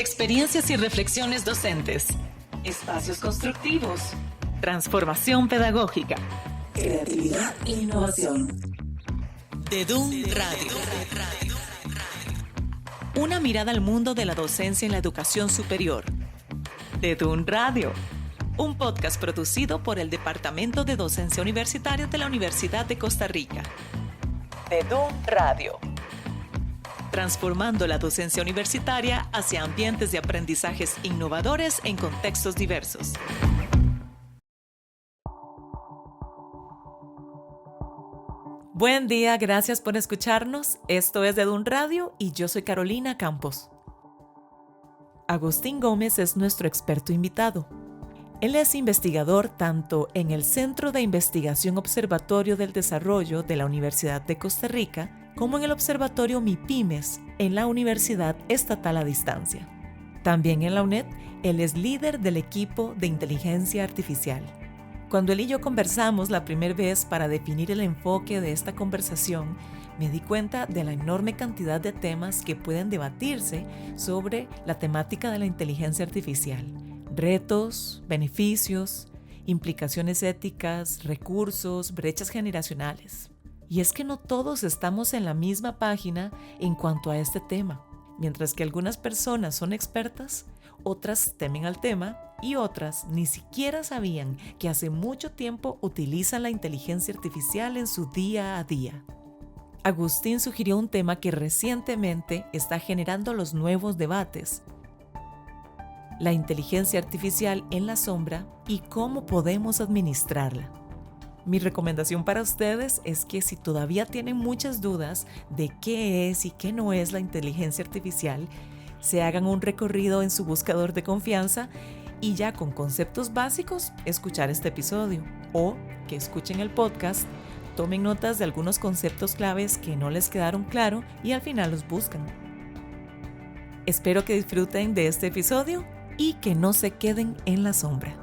Experiencias y reflexiones docentes. Espacios constructivos. Transformación pedagógica. Creatividad e innovación. DEDUN Radio. Una mirada al mundo de la docencia en la educación superior. DEDUN Radio. Un podcast producido por el Departamento de Docencia Universitaria de la Universidad de Costa Rica. DEDUN Radio. Transformando la docencia universitaria hacia ambientes de aprendizajes innovadores en contextos diversos. Buen día, gracias por escucharnos. Esto es DEDUN Radio y yo soy Carolina Campos. Agustín Gómez es nuestro experto invitado. Él es investigador tanto en el Centro de Investigación Observatorio del Desarrollo de la Universidad de Costa Rica como en el Observatorio MIPYMES en la Universidad Estatal a Distancia. También en la UNED, él es líder del equipo de inteligencia artificial. Cuando él y yo conversamos la primera vez para definir el enfoque de esta conversación, me di cuenta de la enorme cantidad de temas que pueden debatirse sobre la temática de la inteligencia artificial. Retos, beneficios, implicaciones éticas, recursos, brechas generacionales. Y es que no todos estamos en la misma página en cuanto a este tema. Mientras que algunas personas son expertas, otras temen al tema y otras ni siquiera sabían que hace mucho tiempo utilizan la inteligencia artificial en su día a día. Agustín sugirió un tema que recientemente está generando los nuevos debates: la inteligencia artificial en la sombra y cómo podemos administrarla. Mi recomendación para ustedes es que si todavía tienen muchas dudas de qué es y qué no es la inteligencia artificial, se hagan un recorrido en su buscador de confianza y ya con conceptos básicos escuchar este episodio, o que escuchen el podcast, tomen notas de algunos conceptos claves que no les quedaron claro y al final los buscan. Espero que disfruten de este episodio y que no se queden en la sombra.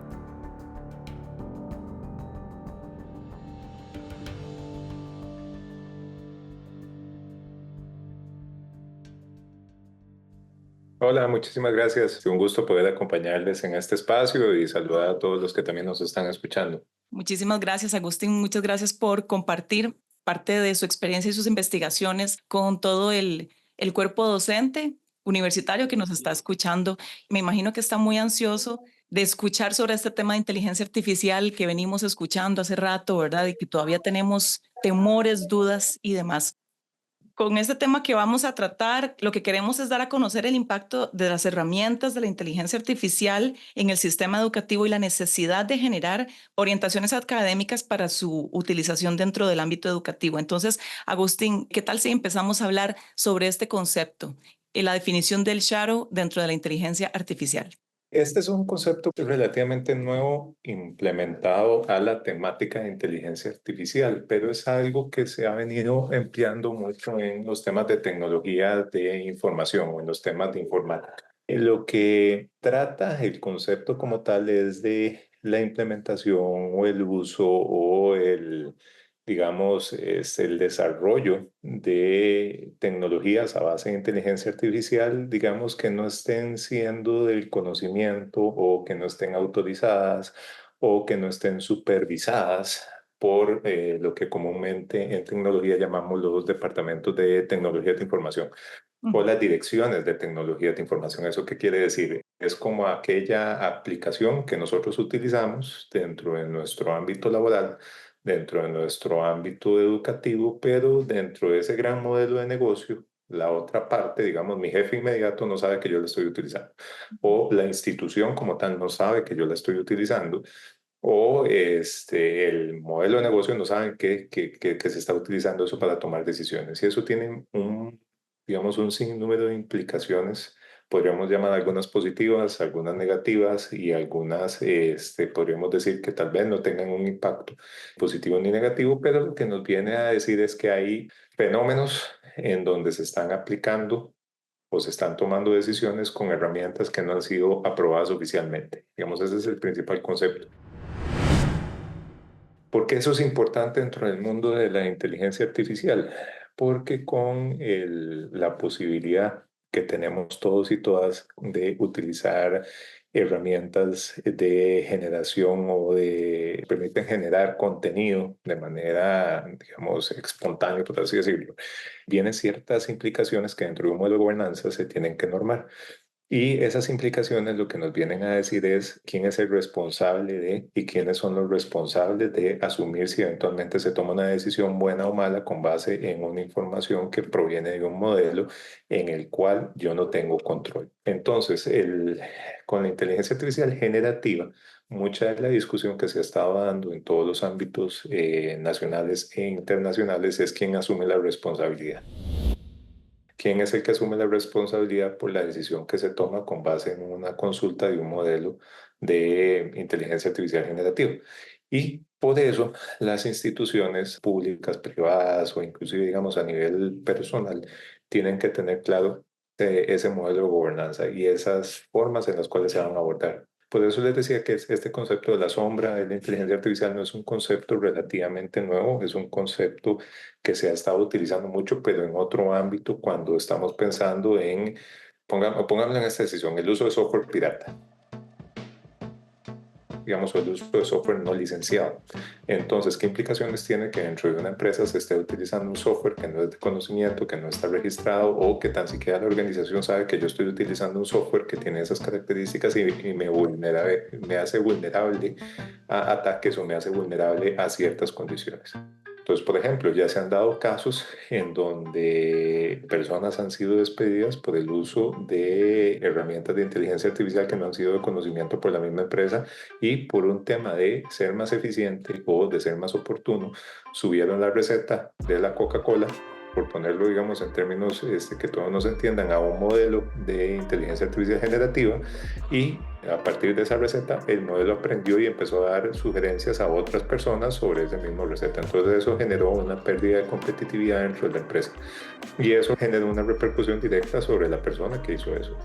Hola, muchísimas gracias. Un gusto poder acompañarles en este espacio y saludar a todos los que también nos están escuchando. Muchísimas gracias, Agustín. Muchas gracias por compartir parte de su experiencia y sus investigaciones con todo el cuerpo docente universitario que nos está escuchando. Me imagino que está muy ansioso de escuchar sobre este tema de inteligencia artificial que venimos escuchando hace rato, ¿verdad? Y que todavía tenemos temores, dudas y demás. Con este tema que vamos a tratar, lo que queremos es dar a conocer el impacto de las herramientas de la inteligencia artificial en el sistema educativo y la necesidad de generar orientaciones académicas para su utilización dentro del ámbito educativo. Entonces, Agustín, ¿qué tal si empezamos a hablar sobre este concepto y la definición del shadow dentro de la inteligencia artificial? Este es un concepto relativamente nuevo implementado a la temática de inteligencia artificial, pero es algo que se ha venido empleando mucho en los temas de tecnología de información o en los temas de informática. Lo que trata el concepto como tal es de la implementación o el uso o digamos, es el desarrollo de tecnologías a base de inteligencia artificial, digamos, que no estén siendo del conocimiento o que no estén autorizadas o que no estén supervisadas por lo que comúnmente en tecnología llamamos los departamentos de tecnología de información o las direcciones de tecnología de información. ¿Eso qué quiere decir? Es como aquella aplicación que nosotros utilizamos dentro de nuestro ámbito laboral, dentro de nuestro ámbito educativo, pero dentro de ese gran modelo de negocio, la otra parte, digamos, mi jefe inmediato no sabe que yo la estoy utilizando, o la institución como tal no sabe que yo la estoy utilizando, o el modelo de negocio no sabe que se está utilizando eso para tomar decisiones. Y eso tiene digamos, un sinnúmero de implicaciones. Podríamos llamar algunas positivas, algunas negativas y algunas, podríamos decir que tal vez no tengan un impacto positivo ni negativo, pero lo que nos viene a decir es que hay fenómenos en donde se están aplicando o se están tomando decisiones con herramientas que no han sido aprobadas oficialmente. Digamos, ese es el principal concepto. ¿Por qué eso es importante dentro del mundo de la inteligencia artificial? Porque con la posibilidad que tenemos todos y todas de utilizar herramientas de generación o de permiten generar contenido de manera, digamos, espontánea, por así decirlo, vienen ciertas implicaciones que dentro de un modelo de gobernanza se tienen que normar. Y esas implicaciones lo que nos vienen a decir es quién es el responsable de y quiénes son los responsables de asumir si eventualmente se toma una decisión buena o mala con base en una información que proviene de un modelo en el cual yo no tengo control. Entonces, con la inteligencia artificial generativa, mucha de la discusión que se ha estado dando en todos los ámbitos nacionales e internacionales es quién asume la responsabilidad. ¿Quién es el que asume la responsabilidad por la decisión que se toma con base en una consulta de un modelo de inteligencia artificial generativa? Y por eso las instituciones públicas, privadas o inclusive, digamos, a nivel personal, tienen que tener claro ese modelo de gobernanza y esas formas en las cuales se van a abordar. Por eso les decía que este concepto de la sombra de la inteligencia artificial no es un concepto relativamente nuevo, es un concepto que se ha estado utilizando mucho, pero en otro ámbito cuando estamos pensando en, pongámoslo en esta decisión, el uso de software pirata, digamos, o el uso de software no licenciado. Entonces, ¿qué implicaciones tiene que dentro de una empresa se esté utilizando un software que no es de conocimiento, que no está registrado o que tan siquiera la organización sabe que yo estoy utilizando un software que tiene esas características y me hace vulnerable a ataques o me hace vulnerable a ciertas condiciones? Entonces, por ejemplo, ya se han dado casos en donde personas han sido despedidas por el uso de herramientas de inteligencia artificial que no han sido de conocimiento por la misma empresa y por un tema de ser más eficiente o de ser más oportuno, subieron la receta de la Coca-Cola, por ponerlo, digamos, en términos que todos nos entiendan, a un modelo de inteligencia artificial generativa y a partir de esa receta el modelo aprendió y empezó a dar sugerencias a otras personas sobre esa misma receta. Entonces eso generó una pérdida de competitividad dentro de la empresa y eso generó una repercusión directa sobre la persona que hizo eso.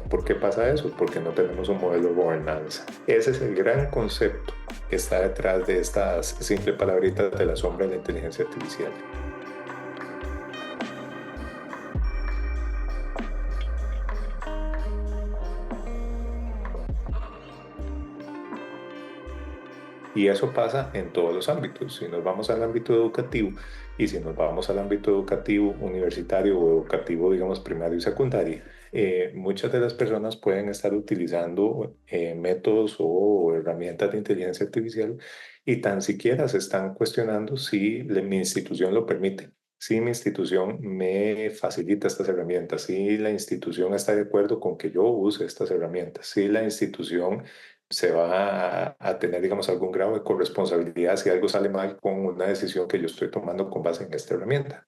¿Por qué pasa eso? Porque no tenemos un modelo de gobernanza. Ese es el gran concepto que está detrás de estas simples palabritas de la sombra de la inteligencia artificial. Y eso pasa en todos los ámbitos. Si nos vamos al ámbito educativo y si nos vamos al ámbito educativo universitario o educativo, digamos, primario y secundario, muchas de las personas pueden estar utilizando métodos o herramientas de inteligencia artificial y tan siquiera se están cuestionando si mi institución lo permite. Si mi institución me facilita estas herramientas, si la institución está de acuerdo con que yo use estas herramientas, si la institución se va a tener, digamos, algún grado de corresponsabilidad si algo sale mal con una decisión que yo estoy tomando con base en esta herramienta.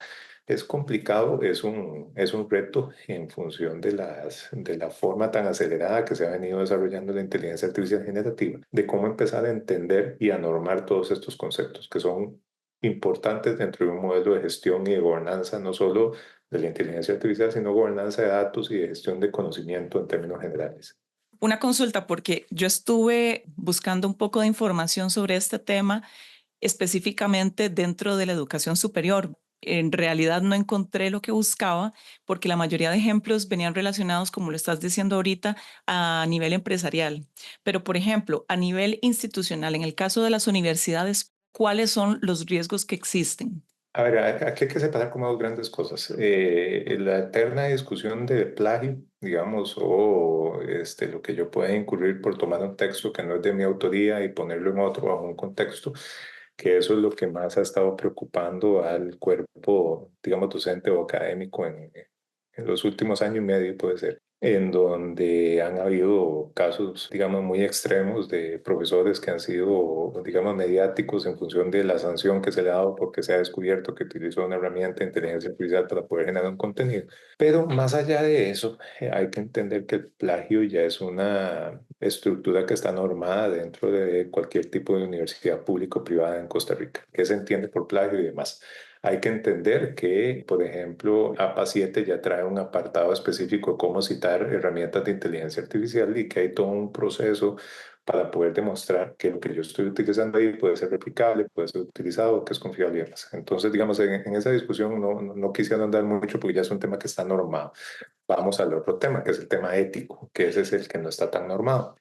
Es complicado, es un reto en función de la forma tan acelerada que se ha venido desarrollando la inteligencia artificial generativa, de cómo empezar a entender y a normar todos estos conceptos que son importantes dentro de un modelo de gestión y de gobernanza, no solo de la inteligencia artificial, sino gobernanza de datos y de gestión de conocimiento en términos generales. Una consulta, porque yo estuve buscando un poco de información sobre este tema, específicamente dentro de la educación superior. En realidad no encontré lo que buscaba porque la mayoría de ejemplos venían relacionados, como lo estás diciendo ahorita, a nivel empresarial. Pero, por ejemplo, a nivel institucional, en el caso de las universidades, ¿cuáles son los riesgos que existen? A ver, aquí hay que separar como dos grandes cosas. La eterna discusión de plagio, digamos, o lo que yo pueda incurrir por tomar un texto que no es de mi autoría y ponerlo en otro bajo un contexto, que eso es lo que más ha estado preocupando al cuerpo, digamos, docente o académico en los últimos años y medio, puede ser, en donde han habido casos, digamos, muy extremos de profesores que han sido, digamos, mediáticos en función de la sanción que se le ha dado porque se ha descubierto que utilizó una herramienta de inteligencia artificial para poder generar un contenido. Pero más allá de eso, hay que entender que el plagio ya es una estructura que está normada dentro de cualquier tipo de universidad pública o privada en Costa Rica. ¿Qué se entiende por plagio y demás? Hay que entender que, por ejemplo, APA 7 ya trae un apartado específico de cómo citar herramientas de inteligencia artificial y que hay todo un proceso para poder demostrar que lo que yo estoy utilizando ahí puede ser replicable, puede ser utilizado, que es confiable y demás. Entonces, digamos, en esa discusión no quisiera andar mucho porque ya es un tema que está normado. Vamos al otro tema, que es el tema ético, que ese es el que no está tan normado.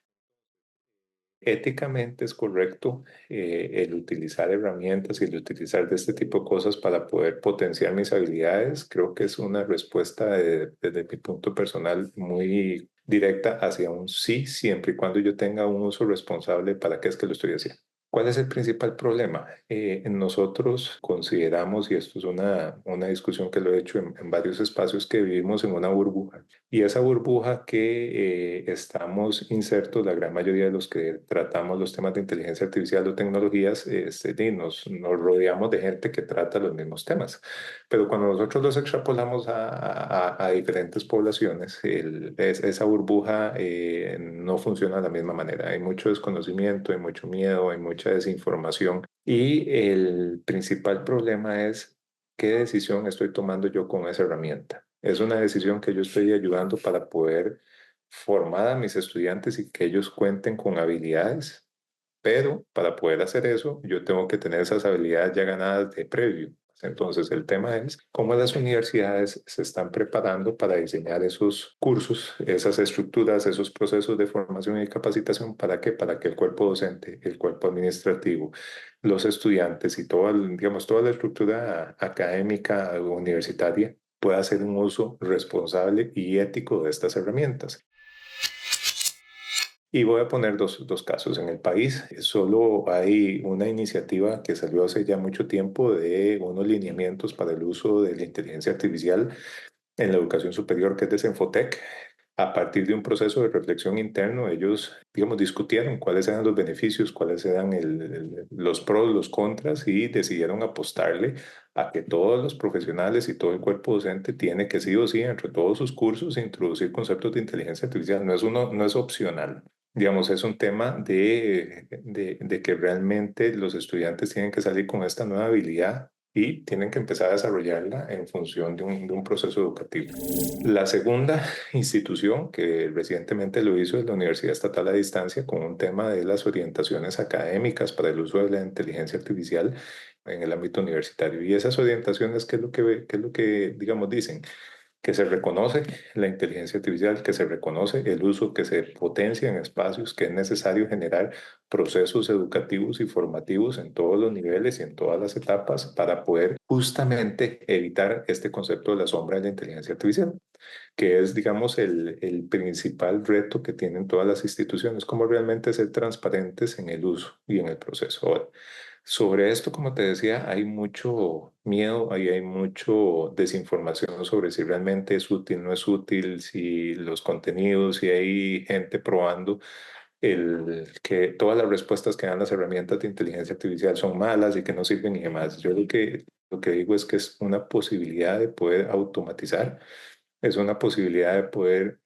Éticamente es correcto el utilizar herramientas y el utilizar de este tipo de cosas para poder potenciar mis habilidades. Creo que es una respuesta desde mi punto personal muy directa hacia un sí, siempre y cuando yo tenga un uso responsable para qué es que lo estoy haciendo. ¿Cuál es el principal problema? Nosotros consideramos, y esto es una discusión que lo he hecho en varios espacios, que vivimos en una burbuja. Y esa burbuja que estamos insertos, la gran mayoría de los que tratamos los temas de inteligencia artificial o tecnologías, nos rodeamos de gente que trata los mismos temas. Pero cuando nosotros los extrapolamos a diferentes poblaciones, esa burbuja no funciona de la misma manera. Hay mucho desconocimiento, hay mucho miedo, hay mucha desinformación. Y el principal problema es qué decisión estoy tomando yo con esa herramienta. Es una decisión que yo estoy ayudando para poder formar a mis estudiantes y que ellos cuenten con habilidades, pero para poder hacer eso, yo tengo que tener esas habilidades ya ganadas de previo. Entonces, el tema es cómo las universidades se están preparando para diseñar esos cursos, esas estructuras, esos procesos de formación y capacitación. ¿Para qué? Para que el cuerpo docente, el cuerpo administrativo, los estudiantes y toda, digamos, toda la estructura académica universitaria pueda hacer un uso responsable y ético de estas herramientas. Y voy a poner dos casos. En el país solo hay una iniciativa que salió hace ya mucho tiempo de unos lineamientos para el uso de la inteligencia artificial en la educación superior, que es de Senfotec. A partir de un proceso de reflexión interno, ellos, digamos, discutieron cuáles eran los beneficios, cuáles eran los pros, los contras y decidieron apostarle a que todos los profesionales y todo el cuerpo docente tiene que sí o sí, entre todos sus cursos, introducir conceptos de inteligencia artificial. No es opcional. Digamos, es un tema de que realmente los estudiantes tienen que salir con esta nueva habilidad y tienen que empezar a desarrollarla en función de un proceso educativo. La segunda institución que recientemente lo hizo es la Universidad Estatal a Distancia con un tema de las orientaciones académicas para el uso de la inteligencia artificial en el ámbito universitario. Y esas orientaciones, qué es lo que digamos, dicen? Que se reconoce la inteligencia artificial, que se reconoce el uso, que se potencia en espacios, que es necesario generar procesos educativos y formativos en todos los niveles y en todas las etapas para poder justamente evitar este concepto de la sombra de la inteligencia artificial, que es, digamos, el principal reto que tienen todas las instituciones, cómo realmente ser transparentes en el uso y en el proceso. Ahora, sobre esto, como te decía, hay mucho miedo, ahí hay mucho desinformación sobre si realmente es útil, no es útil, si los contenidos, si hay gente probando que todas las respuestas que dan las herramientas de inteligencia artificial son malas y que no sirven y demás. Yo lo que digo es que es una posibilidad de poder automatizar, es una posibilidad de poder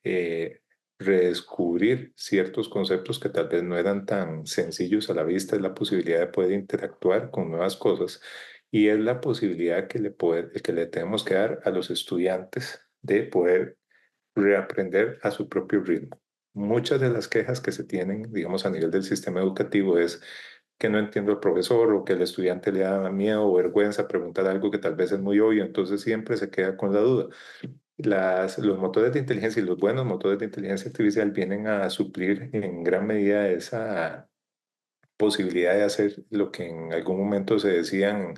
redescubrir ciertos conceptos que tal vez no eran tan sencillos a la vista, es la posibilidad de poder interactuar con nuevas cosas y es la posibilidad que le tenemos que dar a los estudiantes de poder reaprender a su propio ritmo. Muchas de las quejas que se tienen, digamos, a nivel del sistema educativo es que no entiendo al profesor o que el estudiante le da miedo o vergüenza preguntar algo que tal vez es muy obvio, entonces siempre se queda con la duda. Los motores de inteligencia y los buenos motores de inteligencia artificial vienen a suplir en gran medida esa posibilidad de hacer lo que en algún momento se decían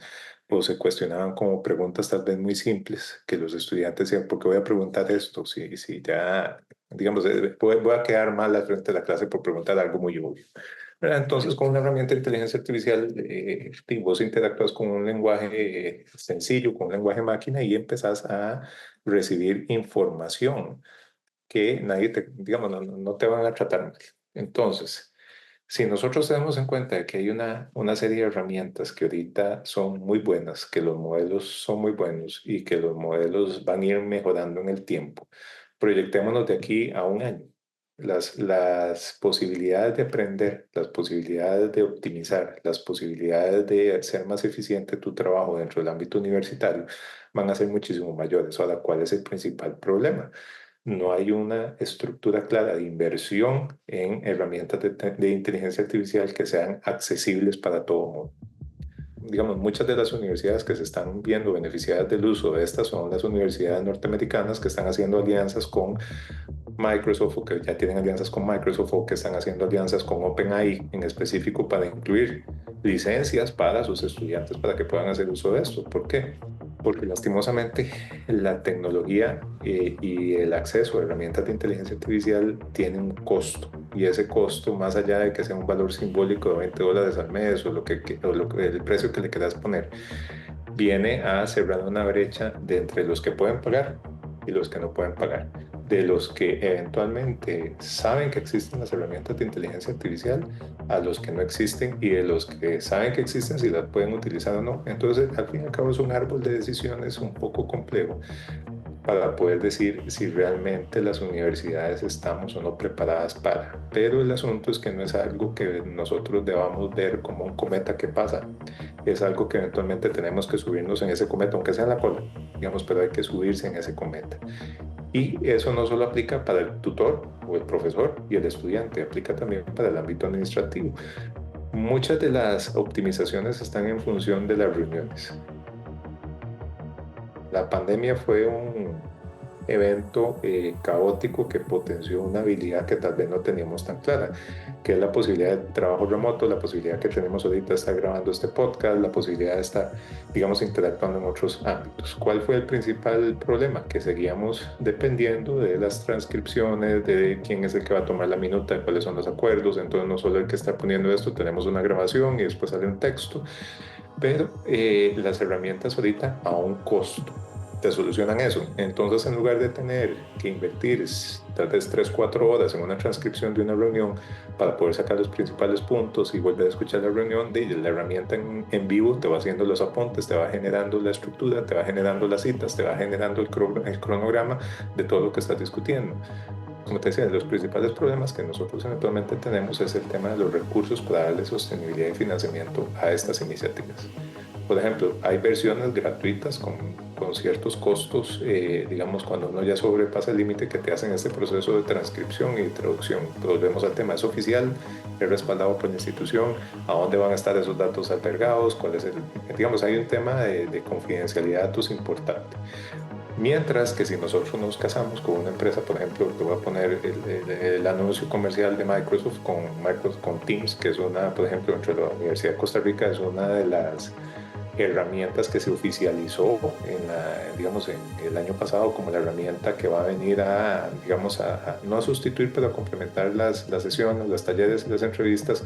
o se cuestionaban como preguntas tal vez muy simples, que los estudiantes decían, ¿por qué voy a preguntar esto? Si ya, digamos, voy a quedar mal al frente de la clase por preguntar algo muy obvio. ¿Verdad? Entonces, con una herramienta de inteligencia artificial, vos interactúas con un lenguaje sencillo, con un lenguaje máquina y empezás a recibir información que nadie te, digamos, no te van a tratar mal. Entonces, si nosotros tenemos en cuenta que hay una serie de herramientas que ahorita son muy buenas, que los modelos son muy buenos y que los modelos van a ir mejorando en el tiempo, proyectémonos de aquí a un año. Las posibilidades de aprender, las posibilidades de optimizar, las posibilidades de hacer más eficiente tu trabajo dentro del ámbito universitario van a ser muchísimo mayores. Ahora, ¿cuál es el principal problema? no hay una estructura clara de inversión en herramientas de inteligencia artificial que sean accesibles para todo el mundo. Digamos, muchas de las universidades que se están viendo beneficiadas del uso de estas son las universidades norteamericanas que están haciendo alianzas con Microsoft o que ya tienen alianzas con Microsoft o que están haciendo alianzas con OpenAI en específico para incluir licencias para sus estudiantes para que puedan hacer uso de esto. ¿Por qué? Porque lastimosamente la tecnología y el acceso a herramientas de inteligencia artificial tiene un costo y ese costo, más allá de que sea un valor simbólico de $20 al mes o, el precio que le quieras poner, viene a cerrar una brecha de entre los que pueden pagar y los que no pueden pagar, de los que eventualmente saben que existen las herramientas de inteligencia artificial a los que no existen y de los que saben que existen si las pueden utilizar o no. Entonces, al fin y al cabo es un árbol de decisiones un poco complejo para poder decir si realmente las universidades estamos o no preparadas para. Pero el asunto es que no es algo que nosotros debamos ver como un cometa que pasa. Es algo que eventualmente tenemos que subirnos en ese cometa, aunque sea en la cola, digamos, pero hay que subirse en ese cometa. Y eso no solo aplica para el tutor o el profesor y el estudiante, aplica también para el ámbito administrativo. Muchas de las optimizaciones están en función de las reuniones. La pandemia fue un evento caótico que potenció una habilidad que tal vez no teníamos tan clara, que es la posibilidad de trabajo remoto, la posibilidad que tenemos ahorita de estar grabando este podcast, la posibilidad de estar, digamos, interactuando en otros ámbitos. ¿Cuál fue el principal problema? Que seguíamos dependiendo de las transcripciones, de quién es el que va a tomar la minuta, de cuáles son los acuerdos, entonces no solo el que está poniendo esto, tenemos una grabación y después sale un texto, pero las herramientas ahorita a un costo te solucionan eso. Entonces, en lugar de tener que invertir tal vez 3, 4 horas en una transcripción de una reunión para poder sacar los principales puntos y volver a escuchar la reunión, la herramienta en vivo te va haciendo los apuntes, te va generando la estructura, te va generando las citas, te va generando el cronograma de todo lo que estás discutiendo. Como te decía, los principales problemas que nosotros eventualmente tenemos es el tema de los recursos para darle sostenibilidad y financiamiento a estas iniciativas. Por ejemplo, hay versiones gratuitas con ciertos costos, digamos, cuando uno ya sobrepasa el límite que te hacen este proceso de transcripción y traducción. Pero volvemos al tema, es oficial, es respaldado por la institución, a dónde van a estar esos datos albergados, cuál es digamos, hay un tema de confidencialidad de datos importante. Mientras que si nosotros nos casamos con una empresa, por ejemplo, te voy a poner el anuncio comercial de Microsoft con Teams, que es una, por ejemplo, dentro de la Universidad de Costa Rica, es una de las herramientas que se oficializó digamos, en el año pasado como la herramienta que va a venir a, digamos, no a sustituir, pero a complementar las sesiones, los talleres, las entrevistas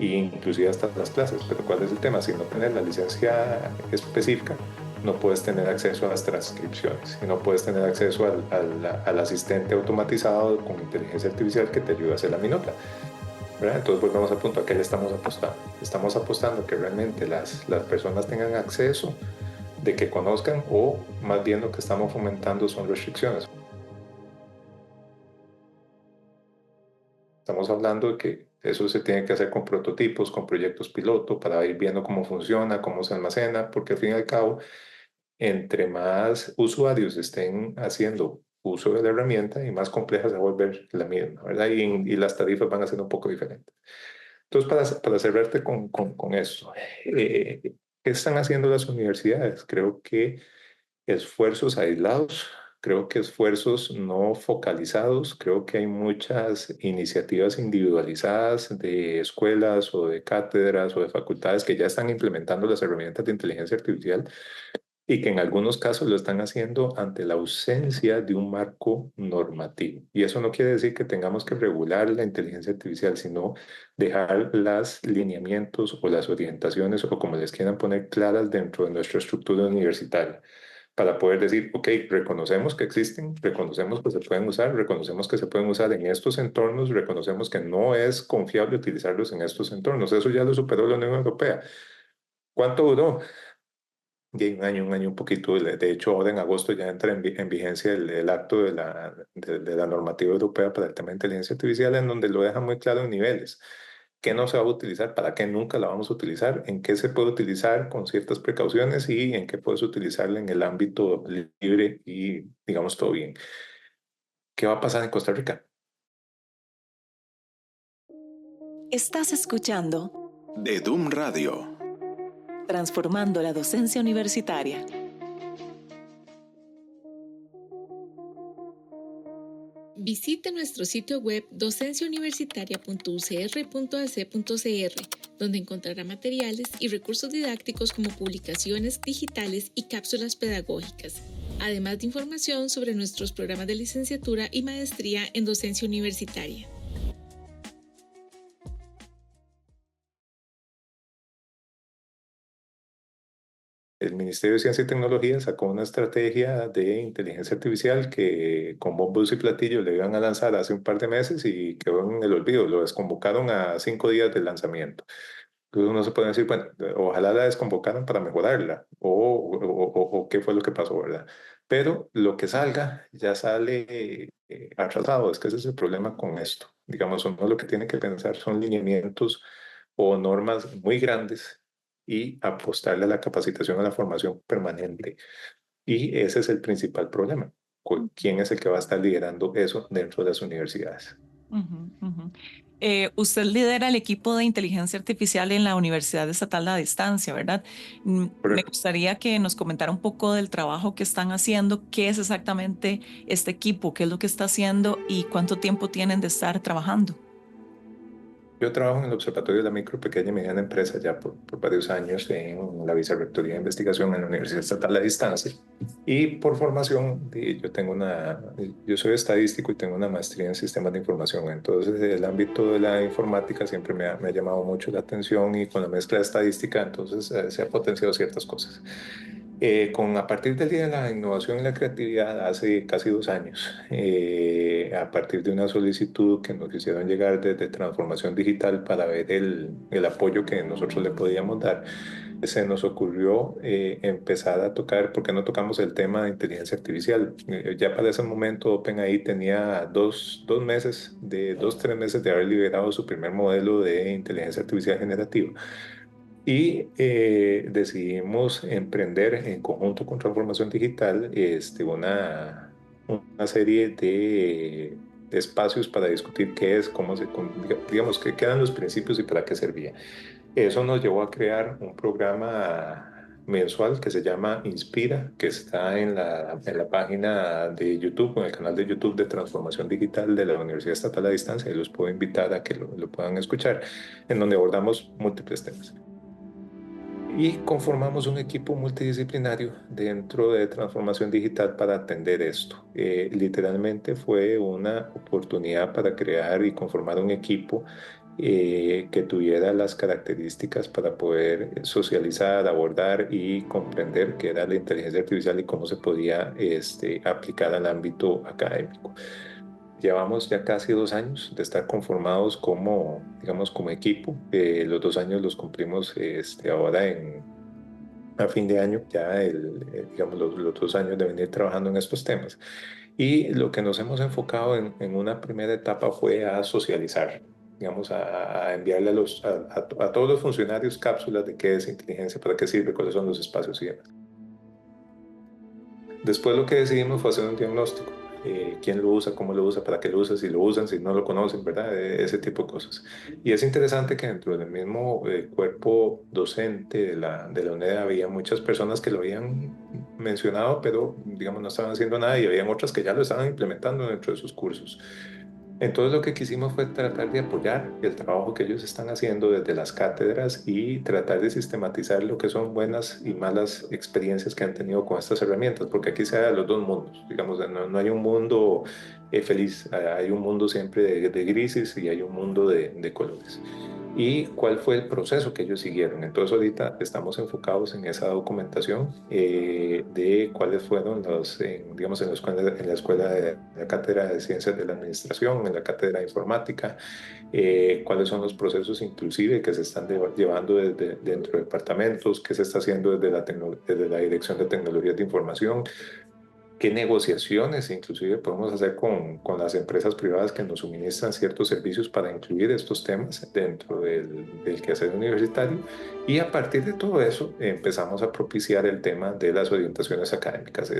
e inclusive hasta las clases. Pero ¿cuál es el tema? Si no tienes la licencia específica, no puedes tener acceso a las transcripciones y no puedes tener acceso al asistente automatizado con inteligencia artificial que te ayuda a hacer la minuta. ¿Verdad? Entonces volvemos al punto, ¿a qué le estamos apostando? Estamos apostando que realmente las personas tengan acceso, de que conozcan, o más bien lo que estamos fomentando son restricciones. Estamos hablando de que eso se tiene que hacer con prototipos, con proyectos piloto, para ir viendo cómo funciona, cómo se almacena, porque al fin y al cabo, entre más usuarios estén haciendo uso de la herramienta y más compleja se va a volver la misma, ¿verdad? Y las tarifas van a ser un poco diferentes. Entonces, para cerrarte con esto, ¿qué están haciendo las universidades? Creo que esfuerzos aislados, creo que esfuerzos no focalizados, creo que hay muchas iniciativas individualizadas de escuelas o de cátedras o de facultades que ya están implementando las herramientas de inteligencia artificial y que en algunos casos lo están haciendo ante la ausencia de un marco normativo. Y eso no quiere decir que tengamos que regular la inteligencia artificial, sino dejar los lineamientos o las orientaciones o como les quieran poner claras dentro de nuestra estructura universitaria para poder decir, ok, reconocemos que existen, reconocemos que se pueden usar, reconocemos que se pueden usar en estos entornos, reconocemos que no es confiable utilizarlos en estos entornos. Eso ya lo superó la Unión Europea. ¿Cuánto duró? Y un año un poquito. De hecho, ahora en agosto ya entra en vigencia el acto de la normativa europea para el tema de inteligencia artificial, en donde lo deja muy claro en niveles. ¿Qué no se va a utilizar? ¿Para qué nunca la vamos a utilizar? ¿En qué se puede utilizar con ciertas precauciones? Y en qué puedes utilizarla en el ámbito libre y digamos todo bien. ¿Qué va a pasar en Costa Rica? Estás escuchando De DUM Radio. Transformando la docencia universitaria. Visite nuestro sitio web docenciauniversitaria.ucr.ac.cr, donde encontrará materiales y recursos didácticos como publicaciones digitales y cápsulas pedagógicas, además de información sobre nuestros programas de licenciatura y maestría en docencia universitaria. El Ministerio de Ciencia y Tecnología sacó una estrategia de inteligencia artificial que con bombos y platillos le iban a lanzar hace un par de meses y quedó en el olvido. Lo desconvocaron a 5 días del lanzamiento. Entonces uno se puede decir, bueno, ojalá la desconvocaran para mejorarla o qué fue lo que pasó, ¿verdad? Pero lo que salga ya sale atrasado. Es que ese es el problema con esto. Digamos, uno lo que tiene que pensar son lineamientos o normas muy grandes y apostarle a la capacitación, a la formación permanente. Y ese es el principal problema. ¿Quién es el que va a estar liderando eso dentro de las universidades? Usted lidera el equipo de inteligencia artificial en la Universidad Estatal de la Distancia, ¿verdad? Me gustaría que nos comentara un poco del trabajo que están haciendo, qué es exactamente este equipo, qué es lo que está haciendo y cuánto tiempo tienen de estar trabajando. Yo trabajo en el Observatorio de la Micro, Pequeña y Mediana Empresa ya por varios años en la Vicerrectoría de Investigación en la Universidad Estatal de la Distancia. Y por formación, yo soy estadístico y tengo una maestría en sistemas de información. Entonces, el ámbito de la informática siempre me ha llamado mucho la atención y con la mezcla de estadística, entonces se ha potenciado ciertas cosas. A partir del Día de la Innovación y la Creatividad, hace casi 2 años, a partir de una solicitud que nos hicieron llegar desde Transformación Digital para ver el apoyo que nosotros le podíamos dar, se nos ocurrió empezar a tocar, porque no tocamos el tema de inteligencia artificial. Ya para ese momento OpenAI tenía dos meses, 3 meses de haber liberado su primer modelo de inteligencia artificial generativa. Y decidimos emprender en conjunto con Transformación Digital una serie de espacios para discutir qué es, digamos, qué eran los principios y para qué servía. Eso nos llevó a crear un programa mensual que se llama Inspira, que está en la página de YouTube, en el canal de YouTube de Transformación Digital de la Universidad Estatal a Distancia, y los puedo invitar a que lo puedan escuchar, en donde abordamos múltiples temas. Y conformamos un equipo multidisciplinario dentro de Transformación Digital para atender esto. Literalmente fue una oportunidad para crear y conformar un equipo que tuviera las características para poder socializar, abordar y comprender qué era la inteligencia artificial y cómo se podía aplicar al ámbito académico. Llevamos ya casi 2 años de estar conformados digamos, como equipo. Los 2 años los cumplimos ahora a fin de año, ya digamos, los 2 años de venir trabajando en estos temas. Y lo que nos hemos enfocado en una primera etapa fue a socializar, digamos, a enviarle a todos los funcionarios cápsulas de qué es inteligencia, para qué sirve, cuáles son los espacios y demás. Después lo que decidimos fue hacer un diagnóstico. Quién lo usa, cómo lo usa, para qué lo usa, si lo usan, si no lo conocen, ¿verdad? Ese tipo de cosas. Y es interesante que dentro del mismo cuerpo docente de la UNED había muchas personas que lo habían mencionado, pero digamos no estaban haciendo nada, y habían otras que ya lo estaban implementando dentro de sus cursos. Entonces lo que quisimos fue tratar de apoyar el trabajo que ellos están haciendo desde las cátedras y tratar de sistematizar lo que son buenas y malas experiencias que han tenido con estas herramientas, porque aquí se da los dos mundos, digamos, no hay un mundo feliz, hay un mundo siempre de grises y hay un mundo de colores. ¿Y cuál fue el proceso que ellos siguieron? Entonces ahorita estamos enfocados en esa documentación de cuáles fueron digamos, en la escuela de la Cátedra de Ciencias de la Administración, en la Cátedra de Informática, cuáles son los procesos inclusive que se están llevando dentro de departamentos, qué se está haciendo desde la Dirección de Tecnologías de Información, qué negociaciones inclusive podemos hacer con las empresas privadas que nos suministran ciertos servicios para incluir estos temas dentro del quehacer universitario. Y a partir de todo eso empezamos a propiciar el tema de las orientaciones académicas.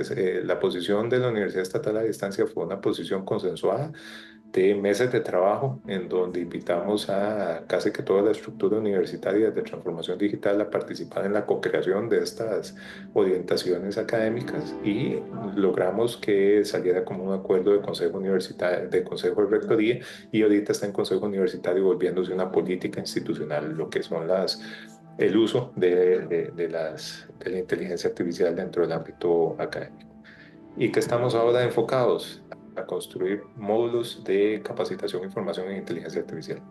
La posición de la Universidad Estatal a Distancia fue una posición consensuada de meses de trabajo en donde invitamos a casi que toda la estructura universitaria de transformación digital a participar en la co-creación de estas orientaciones académicas y logramos que saliera como un acuerdo de consejo universitario, de consejo de rectoría, y ahorita está en consejo universitario volviéndose una política institucional, lo que son el uso de la inteligencia artificial dentro del ámbito académico. ¿Y que estamos ahora enfocados? A construir módulos de capacitación y formación en inteligencia artificial.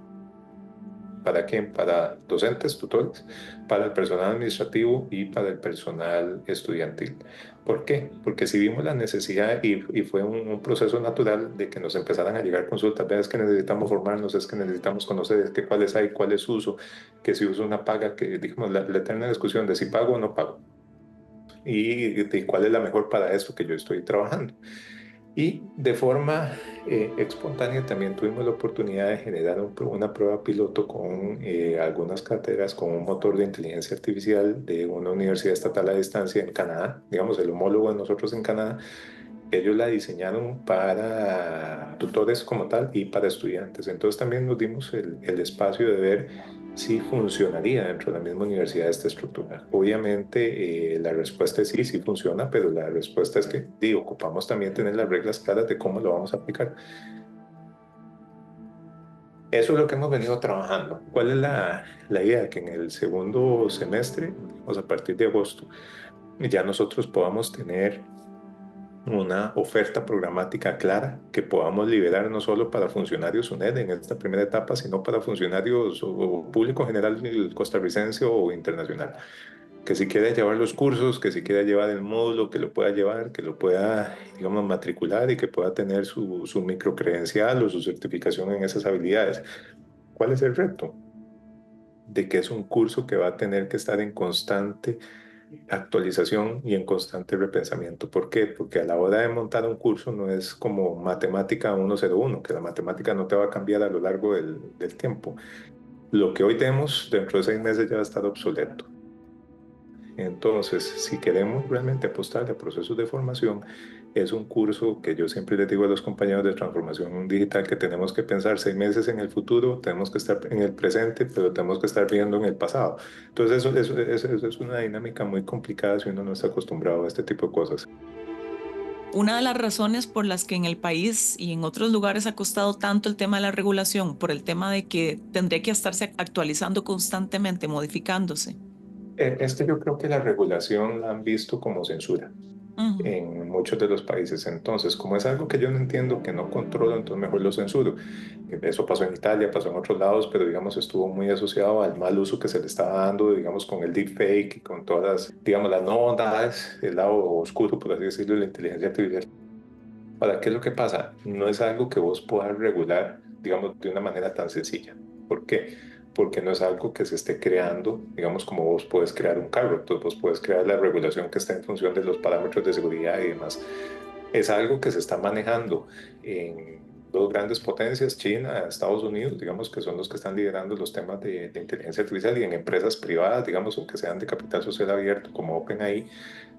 ¿Para quién? Para docentes, tutores, para el personal administrativo y para el personal estudiantil. ¿Por qué? Porque si vimos la necesidad y fue un proceso natural de que nos empezaran a llegar consultas, es que necesitamos formarnos, es que necesitamos conocer, es que cuáles hay, cuál es uso, que si uso una paga, que digamos la eterna discusión de si pago o no pago y de cuál es la mejor para esto que yo estoy trabajando. Y de forma espontánea también tuvimos la oportunidad de generar una prueba piloto con algunas cátedras con un motor de inteligencia artificial de una universidad estatal a distancia en Canadá, digamos el homólogo de nosotros en Canadá. Ellos la diseñaron para tutores como tal y para estudiantes. Entonces también nos dimos el espacio de ver si funcionaría dentro de la misma universidad esta estructura. Obviamente la respuesta es sí, sí funciona, pero la respuesta es que ocupamos también tener las reglas claras de cómo lo vamos a aplicar. Eso es lo que hemos venido trabajando. ¿Cuál es la idea? Que en el segundo semestre, o sea, a partir de agosto, ya nosotros podamos tener una oferta programática clara que podamos liberar no solo para funcionarios UNED en esta primera etapa, sino para funcionarios o público general costarricense o internacional. Que si quiere llevar los cursos, que si quiere llevar el módulo, que lo pueda llevar, que lo pueda, digamos, matricular y que pueda tener su microcredencial o su certificación en esas habilidades. ¿Cuál es el reto? De que es un curso que va a tener que estar en constante actualización y en constante repensamiento. ¿Por qué? Porque a la hora de montar un curso no es como matemática 101, que la matemática no te va a cambiar a lo largo del tiempo. Lo que hoy tenemos dentro de 6 meses ya va a estar obsoleto. Entonces, si queremos realmente apostar a procesos de formación, es un curso que yo siempre les digo a los compañeros de transformación digital que tenemos que pensar 6 meses en el futuro, tenemos que estar en el presente, pero tenemos que estar viendo en el pasado. Entonces, eso es una dinámica muy complicada si uno no está acostumbrado a este tipo de cosas. Una de las razones por las que en el país y en otros lugares ha costado tanto el tema de la regulación, por el tema de que tendría que estarse actualizando constantemente, modificándose. Es que yo creo que la regulación la han visto como censura en muchos de los países. Entonces, como es algo que yo no entiendo, que no controlo, entonces mejor lo censuro. Eso pasó en Italia, pasó en otros lados, pero digamos estuvo muy asociado al mal uso que se le estaba dando, digamos, con el deepfake y con todas las, digamos, las no bondades, el lado oscuro, por así decirlo, de la inteligencia artificial. Ahora, ¿qué es lo que pasa? No es algo que vos puedas regular, digamos, de una manera tan sencilla. ¿Por qué? Porque no es algo que se esté creando, digamos, como vos puedes crear un carro, entonces vos puedes crear la regulación que está en función de los parámetros de seguridad y demás. Es algo que se está manejando en dos grandes potencias, China, Estados Unidos, digamos, que son los que están liderando los temas de inteligencia artificial, y en empresas privadas, digamos, o que sean de capital social abierto, como OpenAI.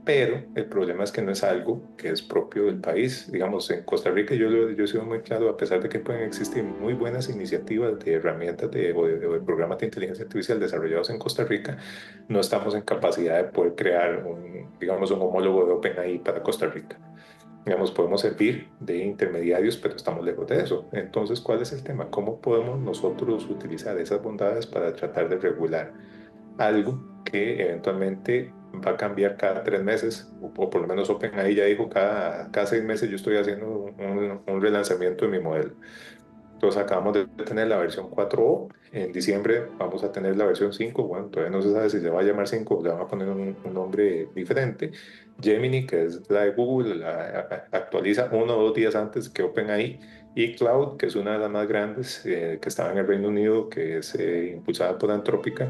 Pero el problema es que no es algo que es propio del país. Digamos, en Costa Rica yo he sido muy claro, a pesar de que pueden existir muy buenas iniciativas de herramientas o de programas de inteligencia artificial desarrollados en Costa Rica, no estamos en capacidad de poder crear digamos, un homólogo de OpenAI para Costa Rica. Digamos, podemos servir de intermediarios, pero estamos lejos de eso. Entonces, ¿cuál es el tema? ¿Cómo podemos nosotros utilizar esas bondades para tratar de regular algo que eventualmente va a cambiar cada 3 meses? O por lo menos OpenAI ya dijo cada 6 meses yo estoy haciendo un relanzamiento de mi modelo. Entonces acabamos de tener la versión 4.0, en diciembre vamos a tener la versión 5, bueno, todavía no se sabe si se va a llamar 5 o le van a poner un nombre diferente. Gemini, que es la de Google, la actualiza 1 o 2 días antes que OpenAI, y Cloud, que es una de las más grandes, que estaba en el Reino Unido, que es impulsada por Anthropic,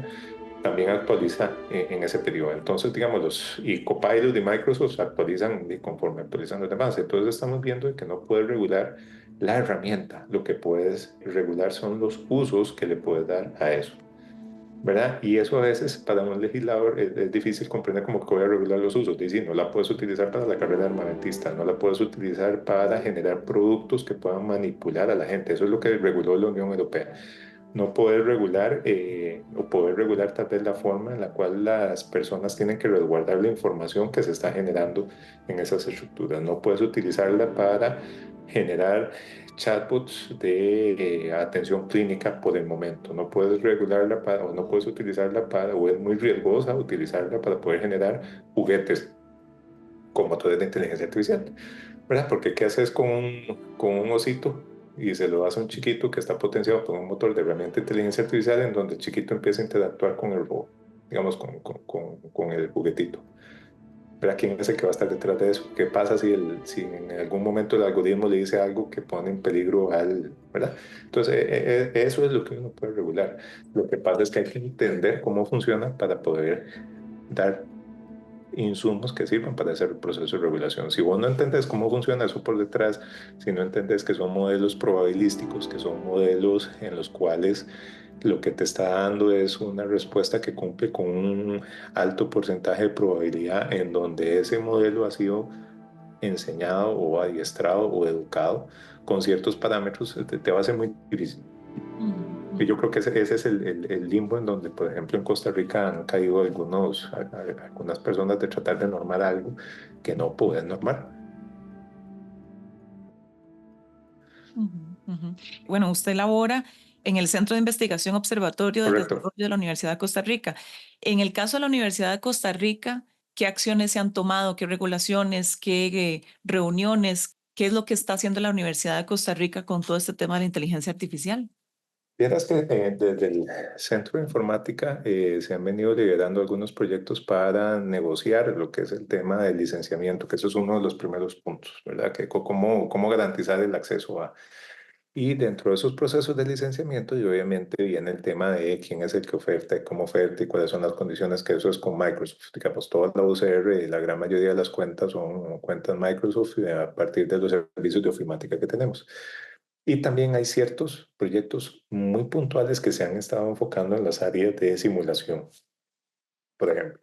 también actualiza en ese periodo. Entonces, digamos, y Copilot de Microsoft actualizan y conforme actualizan los demás. Entonces, estamos viendo que no puedes regular la herramienta. Lo que puedes regular son los usos que le puedes dar a eso, ¿verdad? Y eso a veces para un legislador es difícil comprender cómo que voy a regular los usos. Dice, no la puedes utilizar para la carrera de armamentista, no la puedes utilizar para generar productos que puedan manipular a la gente. Eso es lo que reguló la Unión Europea. No poder regular o poder regular tal vez la forma en la cual las personas tienen que resguardar la información que se está generando en esas estructuras. No puedes utilizarla para generar chatbots de atención clínica por el momento. No puedes regularla para, o no puedes utilizarla para, o es muy riesgosa utilizarla para poder generar juguetes con motores de inteligencia artificial, ¿verdad? Porque ¿qué haces con un osito? Y se lo das a un chiquito que está potenciado por un motor de herramienta de inteligencia artificial en donde el chiquito empieza a interactuar con el robot, digamos, con el juguetito. ¿Verdad? ¿Quién es el que va a estar detrás de eso? ¿Qué pasa si en algún momento el algoritmo le dice algo que pone en peligro al, ¿verdad? Entonces, eso es lo que uno puede regular. Lo que pasa es que hay que entender cómo funciona para poder dar insumos que sirvan para hacer el proceso de regulación. Si vos no entendés cómo funciona eso por detrás, si no entendés que son modelos probabilísticos, que son modelos en los cuales lo que te está dando es una respuesta que cumple con un alto porcentaje de probabilidad en donde ese modelo ha sido enseñado o adiestrado o educado con ciertos parámetros, te va a ser muy difícil. Y yo creo que ese es el limbo en donde, por ejemplo, en Costa Rica han caído algunas personas de tratar de normar algo que no pueden normar. Bueno, usted labora en el Centro de Investigación Observatorio del Correcto. Desarrollo de la Universidad de Costa Rica. En el caso de la Universidad de Costa Rica, ¿qué acciones se han tomado? ¿Qué regulaciones? ¿Qué reuniones? ¿Qué es lo que está haciendo la Universidad de Costa Rica con todo este tema de la inteligencia artificial? Vieras que desde el Centro de Informática se han venido liderando algunos proyectos para negociar lo que es el tema del licenciamiento, que eso es uno de los primeros puntos, ¿verdad? Que cómo garantizar el acceso a. Y dentro de esos procesos de licenciamiento, y obviamente viene el tema de quién es el que oferta y cómo oferta y cuáles son las condiciones, que eso es con Microsoft. Digamos, toda la UCR, la gran mayoría de las cuentas son cuentas Microsoft a partir de los servicios de ofimática que tenemos. Y también hay ciertos proyectos muy puntuales que se han estado enfocando en las áreas de simulación. Por ejemplo,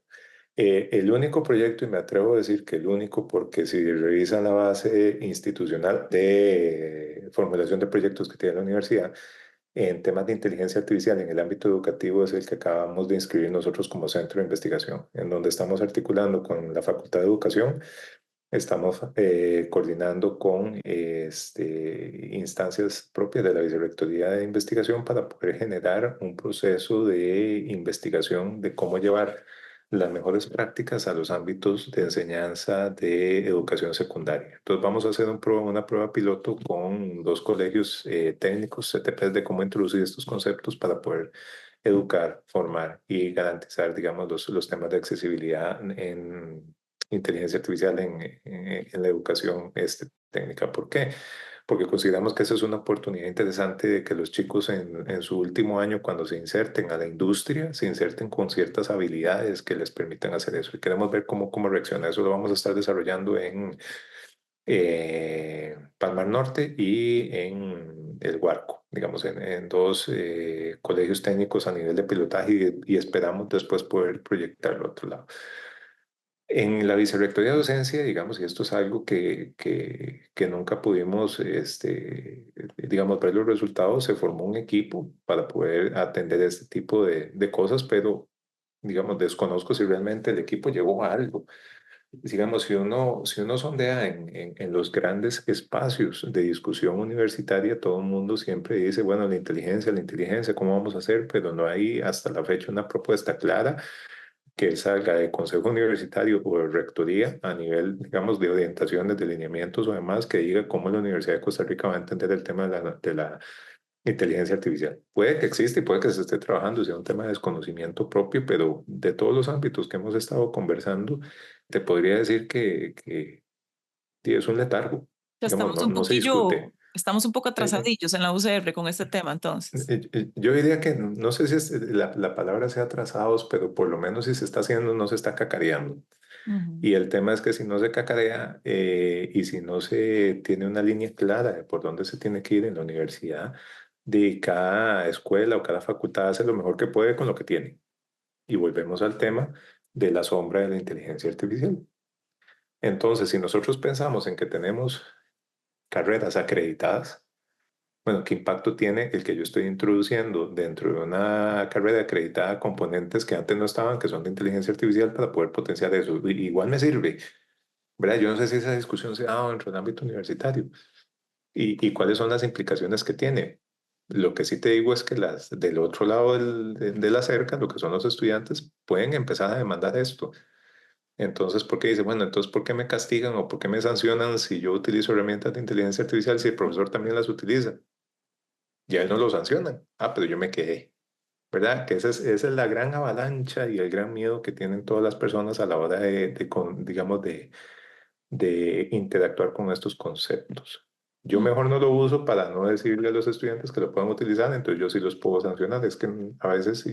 el único proyecto, y me atrevo a decir que el único, porque si revisan la base institucional de formulación de proyectos que tiene la universidad, en temas de inteligencia artificial en el ámbito educativo es el que acabamos de inscribir nosotros como centro de investigación, en donde estamos articulando con la Facultad de Educación. Estamos coordinando con instancias propias de la Vicerrectoría de Investigación para poder generar un proceso de investigación de cómo llevar las mejores prácticas a los ámbitos de enseñanza de educación secundaria. Entonces vamos a hacer una prueba piloto con dos colegios técnicos, CTPs, de cómo introducir estos conceptos para poder educar, formar y garantizar, digamos, los temas de accesibilidad en inteligencia artificial en la educación técnica. ¿Por qué? Porque consideramos que esa es una oportunidad interesante de que los chicos en su último año, cuando se inserten a la industria, se inserten con ciertas habilidades que les permitan hacer eso. Y queremos ver cómo reacciona. Eso lo vamos a estar desarrollando en Palmar Norte y en El Guarco, digamos, en dos colegios técnicos a nivel de pilotaje y esperamos después poder proyectarlo a otro lado. En la vicerrectoría de docencia, digamos, y esto es algo que nunca pudimos, digamos, ver los resultados, se formó un equipo para poder atender este tipo de cosas, pero, digamos, desconozco si realmente el equipo llegó a algo. Digamos, si uno sondea en los grandes espacios de discusión universitaria, todo el mundo siempre dice, bueno, la inteligencia, ¿cómo vamos a hacer? Pero no hay hasta la fecha una propuesta clara que salga de consejo universitario o de rectoría a nivel, digamos, de orientaciones, de lineamientos o demás, que diga cómo la Universidad de Costa Rica va a entender el tema de la inteligencia artificial. Puede que exista y puede que se esté trabajando, sea un tema de desconocimiento propio, pero de todos los ámbitos que hemos estado conversando, te podría decir que es un letargo. Ya Digamos, estamos no se discute. Estamos un poco Eh, eh, atrasadillos en la UCR con este tema, entonces. yo diría que no sé si la palabra sea atrasados, pero por lo menos si se está haciendo, no se está cacareando. Ujú, Y el tema es que si no se cacarea y si no se tiene una línea clara de por dónde se tiene que ir en la universidad, de cada escuela o cada facultad hace lo mejor que puede con lo que tiene. Y volvemos al tema de la sombra de la inteligencia artificial. Entonces, si nosotros pensamos en que tenemos carreras acreditadas, bueno, ¿qué impacto tiene el que yo estoy introduciendo dentro de una carrera acreditada componentes que antes no estaban, que son de inteligencia artificial para poder potenciar eso? Igual me sirve, ¿verdad? Yo no sé si esa discusión se ha dado dentro del ámbito universitario y cuáles son las implicaciones que tiene. Lo que sí te digo es que las del otro lado de la cerca, lo que son los estudiantes, pueden empezar a demandar esto. Entonces, ¿por qué dice, bueno, entonces, ¿por qué me castigan o por qué me sancionan si yo utilizo herramientas de inteligencia artificial si el profesor también las utiliza? Ya él no lo sancionan. Ah, pero yo me quedé. ¿Verdad? Que esa es la gran avalancha y el gran miedo que tienen todas las personas a la hora digamos, de interactuar con estos conceptos. Yo mm, mejor no lo uso para no decirle a los estudiantes que lo puedan utilizar, entonces yo sí los puedo sancionar. Es que a veces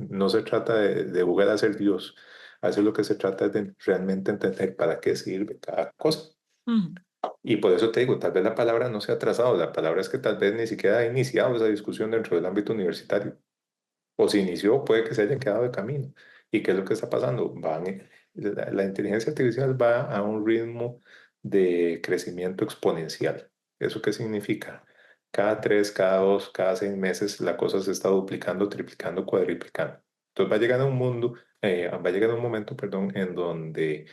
no se trata de jugar a ser Dios, a veces lo que se trata es de realmente entender para qué sirve cada cosa. mm, Y por eso te digo, tal vez la palabra no se ha trazado, la palabra es que tal vez ni siquiera ha iniciado esa discusión dentro del ámbito universitario. O si inició, puede que se haya quedado de camino. ¿Y qué es lo que está pasando? La inteligencia artificial va a un ritmo de crecimiento exponencial. ¿Eso qué significa? Cada 3, cada 2, cada 6 meses la cosa se está duplicando, triplicando, cuadriplicando. Entonces va a llegar un momento, perdón, en donde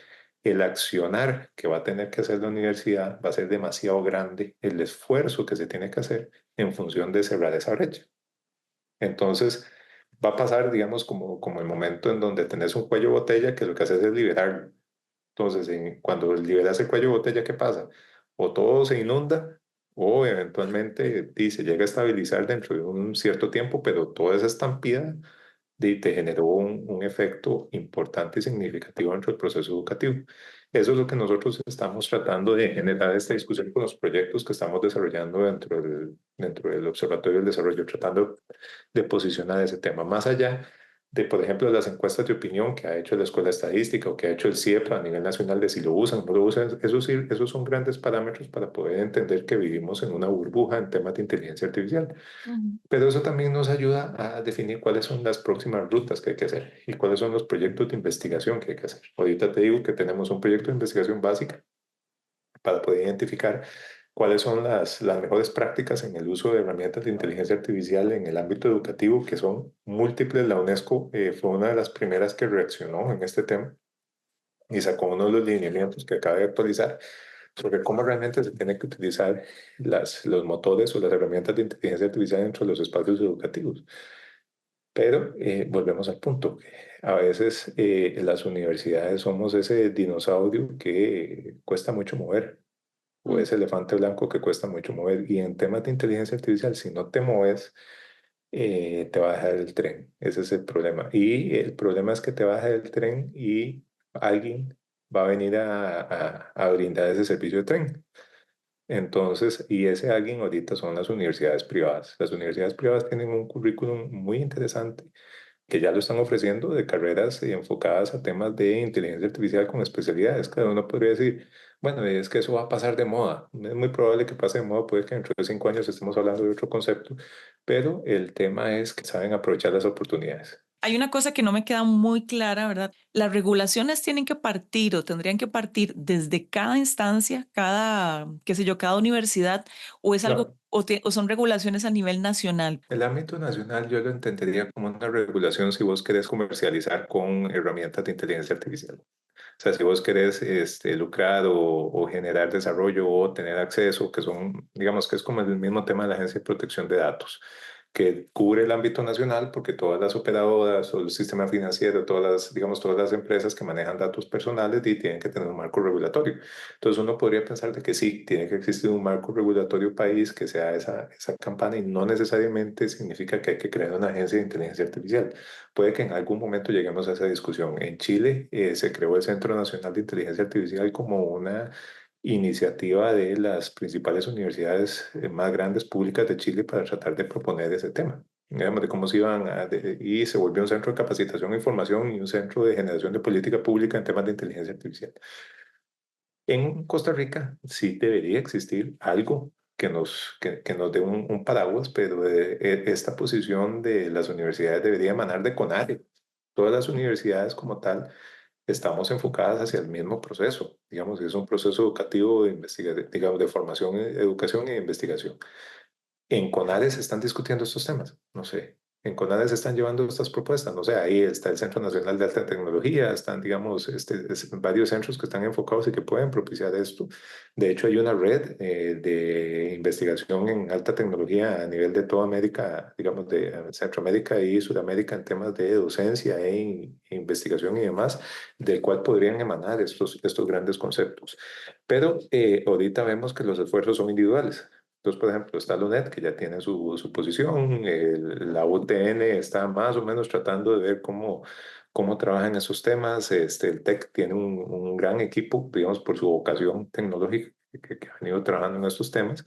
el accionar que va a tener que hacer la universidad va a ser demasiado grande, el esfuerzo que se tiene que hacer en función de cerrar esa brecha. Entonces, va a pasar, digamos, como el momento en donde tenés un cuello de botella que lo que haces es liberarlo. Entonces, cuando liberas el cuello de botella, ¿qué pasa? O todo se inunda o eventualmente se llega a estabilizar dentro de un cierto tiempo, pero toda esa estampida te generó un efecto importante y significativo dentro del proceso educativo. Eso es lo que nosotros estamos tratando de generar esta discusión con los proyectos que estamos desarrollando dentro del Observatorio del Desarrollo, tratando de posicionar ese tema más allá de, por ejemplo, las encuestas de opinión que ha hecho la Escuela Estadística o que ha hecho el CIEP a nivel nacional de si lo usan o no lo usan. Eso sí, esos son grandes parámetros para poder entender que vivimos en una burbuja en temas de inteligencia artificial. ujú. Pero eso también nos ayuda a definir cuáles son las próximas rutas que hay que hacer y cuáles son los proyectos de investigación que hay que hacer. Ahorita te digo que tenemos un proyecto de investigación básica para poder identificar cuáles son las mejores prácticas en el uso de herramientas de inteligencia artificial en el ámbito educativo, que son múltiples. La UNESCO fue una de las primeras que reaccionó en este tema y sacó uno de los lineamientos que acaba de actualizar sobre cómo realmente se tiene que utilizar los motores o las herramientas de inteligencia artificial dentro de los espacios educativos. Pero volvemos al punto. A veces las universidades somos ese dinosaurio que cuesta mucho mover o Mm, ese elefante blanco que cuesta mucho mover. Y en temas de inteligencia artificial, si no te mueves, te va a dejar el tren. Ese es el problema. Y el problema es que te va a dejar el tren y alguien va a venir a brindar ese servicio de tren. Entonces, y ese alguien ahorita son las universidades privadas. Las universidades privadas tienen un currículum muy interesante que ya lo están ofreciendo de carreras enfocadas a temas de inteligencia artificial con especialidades. Cada uno podría decir, bueno, es que eso va a pasar de moda. Es muy probable que pase de moda, puede que dentro de 5 años estemos hablando de otro concepto, pero el tema es que saben aprovechar las oportunidades. Hay una cosa que no me queda muy clara, ¿verdad? Las regulaciones tienen que partir o tendrían que partir desde cada instancia, cada, qué sé yo, cada universidad, o es algo, No, o son regulaciones a nivel nacional. el ámbito nacional yo lo entendería como una regulación si vos querés comercializar con herramientas de inteligencia artificial. O sea, si vos querés lucrar o generar desarrollo o tener acceso, que son, digamos que es como el mismo tema de la Agencia de Protección de Datos, que cubre el ámbito nacional porque todas las operadoras o el sistema financiero, digamos, todas las empresas que manejan datos personales tienen que tener un marco regulatorio. Entonces uno podría pensar de que sí, tiene que existir un marco regulatorio país que sea esa campana y no necesariamente significa que hay que crear una agencia de inteligencia artificial. Puede que en algún momento lleguemos a esa discusión. En Chile se creó el Centro Nacional de Inteligencia Artificial como una iniciativa de las principales universidades más grandes públicas de Chile para tratar de proponer ese tema. Digamos, de cómo se iban y se volvió un centro de capacitación e información y un centro de generación de política pública en temas de inteligencia artificial. En Costa Rica sí debería existir algo que nos dé un paraguas, pero esta posición de las universidades debería emanar de CONARE. Todas las universidades como tal estamos enfocadas hacia el mismo proceso. Digamos, es un proceso educativo de investigación, digamos, de formación, educación e investigación. En CONARE se están discutiendo estos temas, no sé. En CONARE se están llevando estas propuestas, no sé, ahí está el Centro Nacional de Alta Tecnología, están, digamos, varios centros que están enfocados y que pueden propiciar esto. De hecho, hay una red de investigación en alta tecnología a nivel de toda América, digamos, de Centroamérica y Sudamérica en temas de docencia e investigación y demás, del cual podrían emanar estos grandes conceptos. Pero ahorita vemos que los esfuerzos son individuales. Entonces, por ejemplo, está la UNED, que ya tiene su posición, la UTN está más o menos tratando de ver cómo trabajan esos temas, el TEC tiene un gran equipo, digamos, por su vocación tecnológica, que ha venido trabajando en estos temas.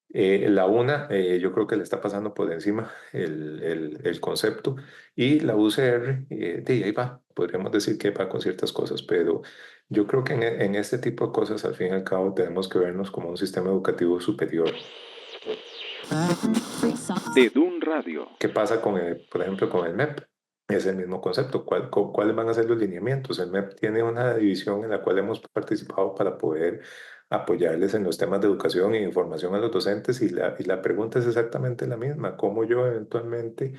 La UNA, yo creo que le está pasando por encima el concepto, y la UCR, ahí va, podríamos decir que va con ciertas cosas, pero yo creo que en este tipo de cosas, al fin y al cabo, tenemos que vernos como un sistema educativo superior. De DUM Radio. ¿Qué pasa por ejemplo, con el MEP? Es el mismo concepto. ¿Cuáles van a ser los lineamientos? El MEP tiene una división en la cual hemos participado para poder apoyarles en los temas de educación e información a los docentes, y la pregunta es exactamente la misma: ¿cómo yo eventualmente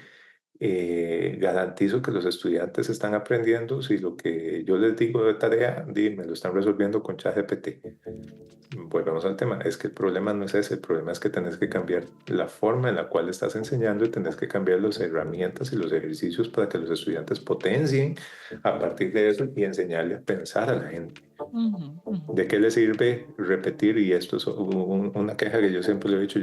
garantizo que los estudiantes están aprendiendo si lo que yo les digo de tarea me lo están resolviendo con ChatGPT? Volvemos al tema, es que el problema no es ese, el problema es que tenés que cambiar la forma en la cual estás enseñando y tenés que cambiar las herramientas y los ejercicios para que los estudiantes potencien a partir de eso y enseñarle a pensar a la gente. ¿De qué le sirve repetir? Y esto es una queja que yo siempre le he dicho.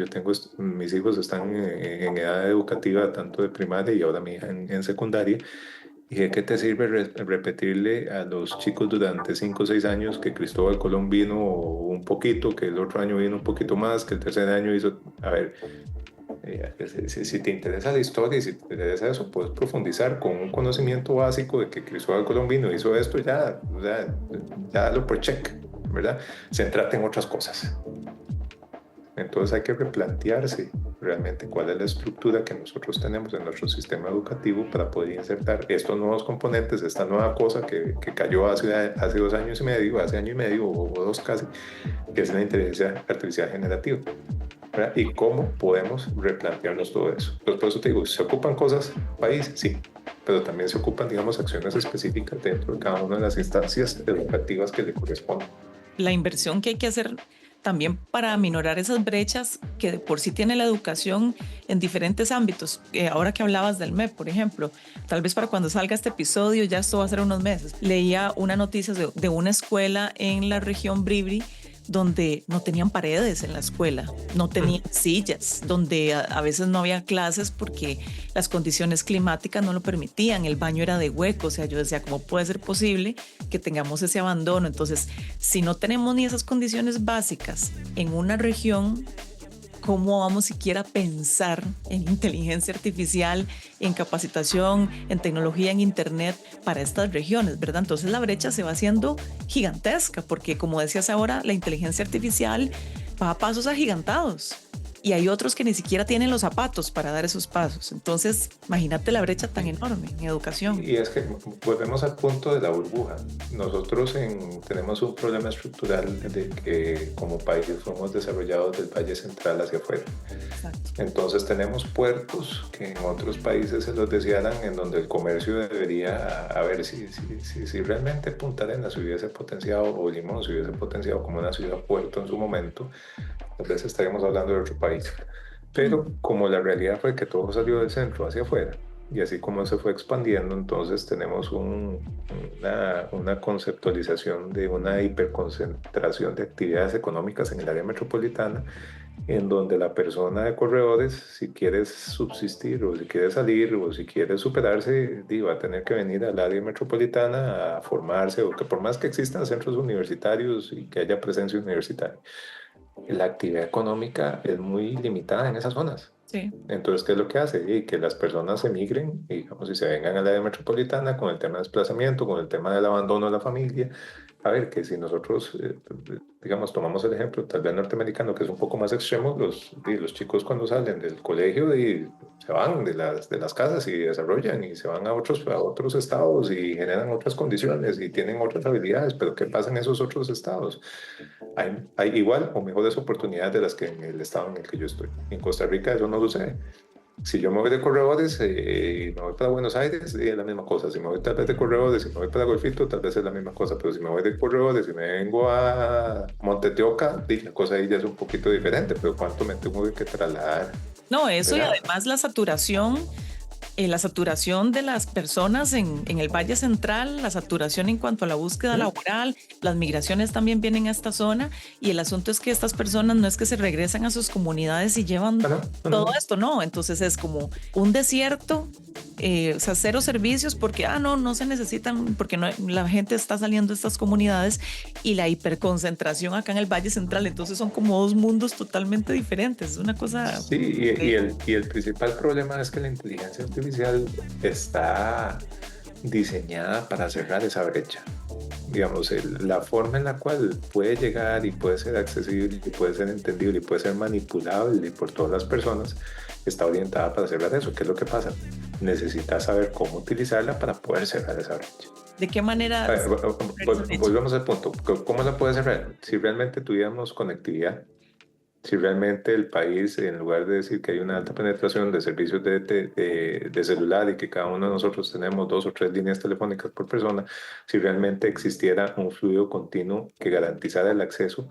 Mis hijos están en edad educativa, tanto de primaria y ahora mi hija en secundaria. ¿Y de qué te sirve repetirle a los chicos durante 5 o 6 años que Cristóbal Colón vino un poquito, que el otro año vino un poquito más, que el tercer año hizo? A ver, si te interesa la historia y si te interesa eso, puedes profundizar con un conocimiento básico de que Cristóbal Colón vino, hizo esto, ya lo por check, ¿verdad? Centrate en otras cosas. Entonces hay que replantearse realmente cuál es la estructura que nosotros tenemos en nuestro sistema educativo para poder insertar estos nuevos componentes, esta nueva cosa que cayó hace 2 años y medio, hace año y medio o 2 casi, que es la inteligencia artificial generativa, ¿verdad? Y cómo podemos replantearnos todo eso. Entonces, por eso te digo, ¿se ocupan cosas país? Sí, pero también se ocupan, digamos, acciones específicas dentro de cada una de las instancias educativas que le corresponden. La inversión que hay que hacer también para aminorar esas brechas que de por sí tiene la educación en diferentes ámbitos. Ahora que hablabas del MEP, por ejemplo, tal vez para cuando salga este episodio, ya esto va a ser unos meses, leía una noticia de una escuela en la región Bribri donde no tenían paredes en la escuela, no tenían sillas, donde a veces no había clases porque las condiciones climáticas no lo permitían, el baño era de hueco. O sea, yo decía, ¿cómo puede ser posible que tengamos ese abandono? Entonces, si no tenemos ni esas condiciones básicas en una región, ¿cómo vamos siquiera a pensar en inteligencia artificial, en capacitación, en tecnología, en internet para estas regiones, verdad? Entonces la brecha se va haciendo gigantesca porque, como decías ahora, la inteligencia artificial va a pasos agigantados y hay otros que ni siquiera tienen los zapatos para dar esos pasos. Entonces, imagínate la brecha tan enorme en educación. Y es que volvemos al punto de la burbuja. Nosotros tenemos un problema estructural de que como país fuimos desarrollados del Valle Central hacia afuera. Exacto. Entonces tenemos puertos que en otros países se los desearan, en donde el comercio debería, a ver si realmente Punta Arenas se hubiese potenciado o Limón se hubiese potenciado como una ciudad puerto en su momento, tal vez estaríamos hablando de otro país. Pero como la realidad fue que todo salió del centro hacia afuera, y así como se fue expandiendo, entonces tenemos una conceptualización de una hiperconcentración de actividades económicas en el área metropolitana, en donde la persona de corredores, si quiere subsistir o si quiere salir o si quiere superarse, va a tener que venir al área metropolitana a formarse, o que por más que existan centros universitarios y que haya presencia universitaria, la actividad económica es muy limitada en esas zonas. Sí. Entonces, ¿qué es lo que hace? Y que las personas emigren, digamos, y se vengan al área metropolitana con el tema de desplazamiento, con el tema del abandono de la familia. A ver, que si nosotros, digamos, tomamos el ejemplo tal vez norteamericano, que es un poco más extremo, los chicos cuando salen del colegio se van de las casas y desarrollan y se van a otros estados y generan otras condiciones y tienen otras habilidades, pero ¿qué pasa en esos otros estados? Hay igual o mejores oportunidades de las que en el estado en el que yo estoy. En Costa Rica eso no sucede. Si yo me voy de corredores y me voy para Buenos Aires, es la misma cosa. Si me voy tal vez de corredores y me voy para Golfito, tal vez es la misma cosa. Pero si me voy de corredores y me vengo a Monteteoca, la cosa ahí ya es un poquito diferente. Pero ¿cuánto me tengo que trasladar? No, eso, ¿verdad? y además la saturación de las personas en el Valle Central, la saturación en cuanto a la búsqueda laboral, las migraciones también vienen a esta zona, y el asunto es que estas personas no es que se regresan a sus comunidades y llevan todo esto, no, entonces es como un desierto, o sea, cero servicios porque, no se necesitan, porque la gente está saliendo de estas comunidades, y la hiperconcentración acá en el Valle Central, entonces son como dos mundos totalmente diferentes, es una cosa... Sí, y el principal problema es que la inteligencia artificial está diseñada para cerrar esa brecha. Digamos, la forma en la cual puede llegar y puede ser accesible y puede ser entendible y puede ser manipulable por todas las personas está orientada para cerrar eso. ¿Qué es lo que pasa? Necesitas saber cómo utilizarla para poder cerrar esa brecha. ¿De qué manera? Volvemos al punto. ¿Cómo la puedes cerrar? Si realmente tuviéramos conectividad, si realmente el país, en lugar de decir que hay una alta penetración de servicios de celular y que cada uno de nosotros tenemos 2 o 3 líneas telefónicas por persona, si realmente existiera un fluido continuo que garantizara el acceso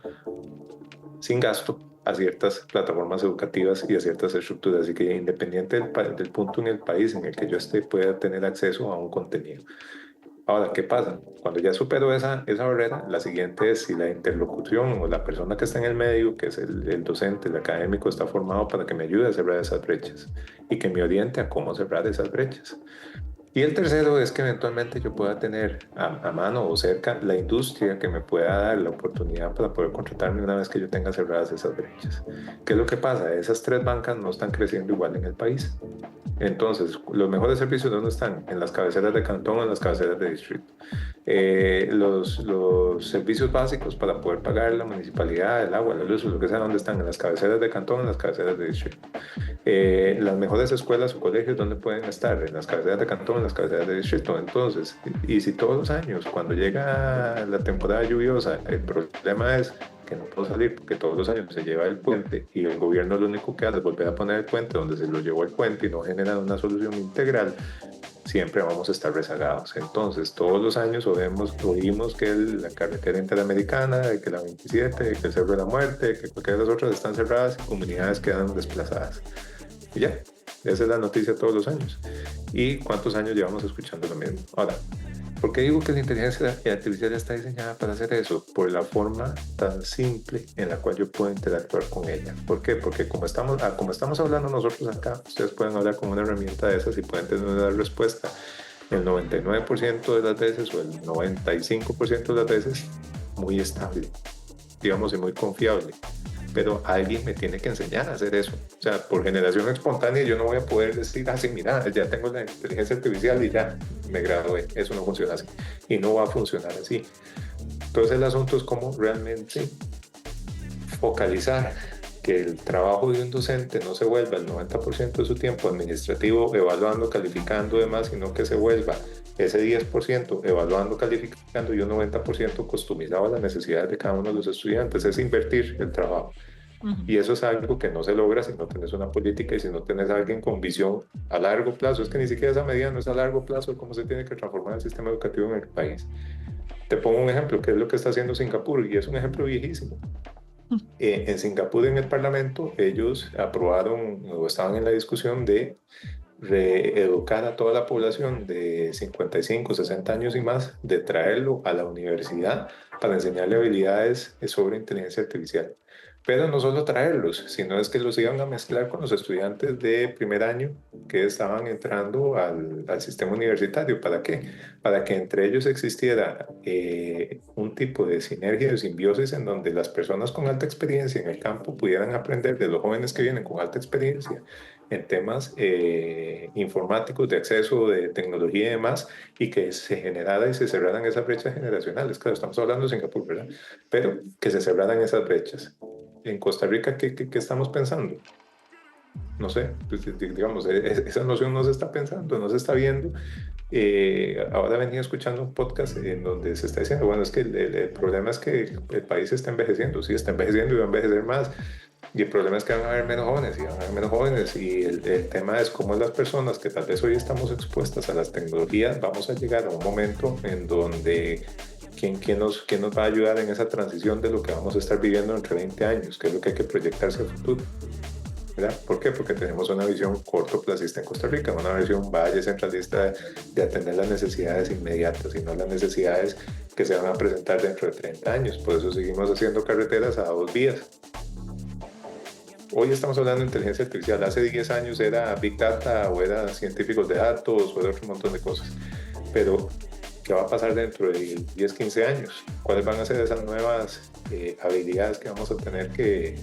sin gasto a ciertas plataformas educativas y a ciertas estructuras, y que independiente del punto en el país en el que yo esté, pueda tener acceso a un contenido. Ahora, ¿qué pasa? Cuando ya supero esa barrera, la siguiente es si la interlocución o la persona que está en el medio, que es el docente, el académico, está formado para que me ayude a cerrar esas brechas y que me oriente a cómo cerrar esas brechas. Y el tercero es que eventualmente yo pueda tener a mano o cerca la industria que me pueda dar la oportunidad para poder contratarme una vez que yo tenga cerradas esas brechas. ¿Qué es lo que pasa? Esas 3 bancas no están creciendo igual en el país. Entonces, los mejores servicios, ¿dónde están? En las cabeceras de cantón o en las cabeceras de distrito. Los servicios básicos para poder pagar la municipalidad, el agua, la luz, lo que sea, ¿dónde están? En las cabeceras de cantón, en las cabeceras de distrito. Las mejores escuelas o colegios, ¿dónde pueden estar? En las cabeceras de cantón, en las cabeceras de distrito. Entonces, y si todos los años, cuando llega la temporada lluviosa, el problema es que no puedo salir porque todos los años se lleva el puente y el gobierno lo único que hace es volver a poner el puente donde se lo llevó el puente y no genera una solución integral, siempre vamos a estar rezagados. Entonces, todos los años oímos que la carretera interamericana, que la 27, que el Cerro de la Muerte, que cualquiera de las otras están cerradas y comunidades quedan desplazadas. Y ya, esa es la noticia todos los años. ¿Y cuántos años llevamos escuchando lo mismo? Ahora, ¿por qué digo que la inteligencia artificial está diseñada para hacer eso? Por la forma tan simple en la cual yo puedo interactuar con ella. ¿Por qué? Porque como estamos hablando nosotros acá, ustedes pueden hablar con una herramienta de esas y pueden tener una respuesta el 99% de las veces o el 95% de las veces muy estable, digamos, y muy confiable. Pero alguien me tiene que enseñar a hacer eso. O sea, por generación espontánea yo no voy a poder decir, sí, mira, ya tengo la inteligencia artificial y ya me gradué. Eso no funciona así. Y no va a funcionar así. Entonces el asunto es cómo realmente focalizar que el trabajo de un docente no se vuelva el 90% de su tiempo administrativo evaluando, calificando y demás, sino que se vuelva ese 10% evaluando, calificando y un 90% customizado a las necesidades de cada uno de los estudiantes. Es invertir el trabajo. Y eso es algo que no se logra si no tienes una política y si no tienes a alguien con visión a largo plazo. Es que ni siquiera esa medida no es a largo plazo cómo se tiene que transformar el sistema educativo en el país. Te pongo un ejemplo, que es lo que está haciendo Singapur, y es un ejemplo viejísimo. En Singapur, en el Parlamento, ellos aprobaron o estaban en la discusión de reeducar a toda la población de 55, 60 años y más, de traerlo a la universidad para enseñarle habilidades sobre inteligencia artificial. Pero no solo traerlos, sino es que los iban a mezclar con los estudiantes de primer año que estaban entrando al sistema universitario. ¿Para qué? Para que entre ellos existiera un tipo de sinergia, de simbiosis, en donde las personas con alta experiencia en el campo pudieran aprender de los jóvenes que vienen con alta experiencia en temas informáticos, de acceso, de tecnología y demás, y que se generara y se cerraran esas brechas generacionales. Claro, estamos hablando de Singapur, ¿verdad? Pero que se cerraran esas brechas. En Costa Rica, ¿qué estamos pensando? No sé, pues, digamos, esa noción no se está pensando, no se está viendo. Ahora venía escuchando un podcast en donde se está diciendo, bueno, es que el problema es que el país está envejeciendo, sí, está envejeciendo y va a envejecer más. Y el problema es que van a haber menos jóvenes y van a haber menos jóvenes. Y el tema es cómo las personas que tal vez hoy estamos expuestas a las tecnologías, vamos a llegar a un momento en donde ¿quién nos va a ayudar en esa transición de lo que vamos a estar viviendo entre 20 años? ¿Qué es lo que hay que proyectarse al futuro? ¿Verdad? ¿Por qué? Porque tenemos una visión cortoplacista en Costa Rica, una visión valle centralista de atender las necesidades inmediatas y no las necesidades que se van a presentar dentro de 30 años. Por eso seguimos haciendo carreteras a 2 vías. Hoy estamos hablando de inteligencia artificial. Hace 10 años era Big Data o era científicos de datos o era otro montón de cosas. Pero ¿qué va a pasar dentro de 10, 15 años? ¿Cuáles van a ser esas nuevas habilidades que vamos a tener que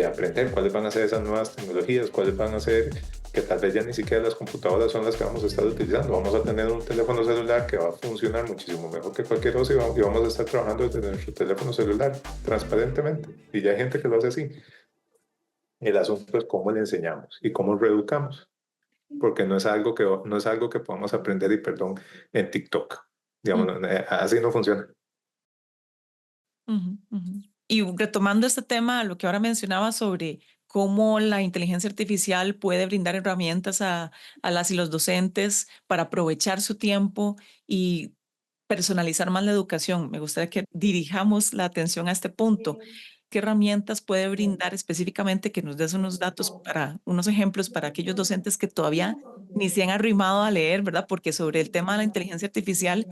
aprender? ¿Cuáles van a ser esas nuevas tecnologías? ¿Cuáles van a ser que tal vez ya ni siquiera las computadoras son las que vamos a estar utilizando? Vamos a tener un teléfono celular que va a funcionar muchísimo mejor que cualquier otro y vamos a estar trabajando desde nuestro teléfono celular transparentemente. Y ya hay gente que lo hace así. El asunto es cómo le enseñamos y cómo reeducamos, porque no es algo que podamos aprender, y perdón, en TikTok. Digamos, así no funciona. Ujú, ujú. Y retomando este tema, lo que ahora mencionaba sobre cómo la inteligencia artificial puede brindar herramientas a las y los docentes para aprovechar su tiempo y personalizar más la educación. Me gustaría que dirijamos la atención a este punto. ¿Qué herramientas puede brindar específicamente, que nos des unos datos para unos ejemplos para aquellos docentes que todavía ni se han arrimado a leer, ¿verdad? Porque sobre el tema de la inteligencia artificial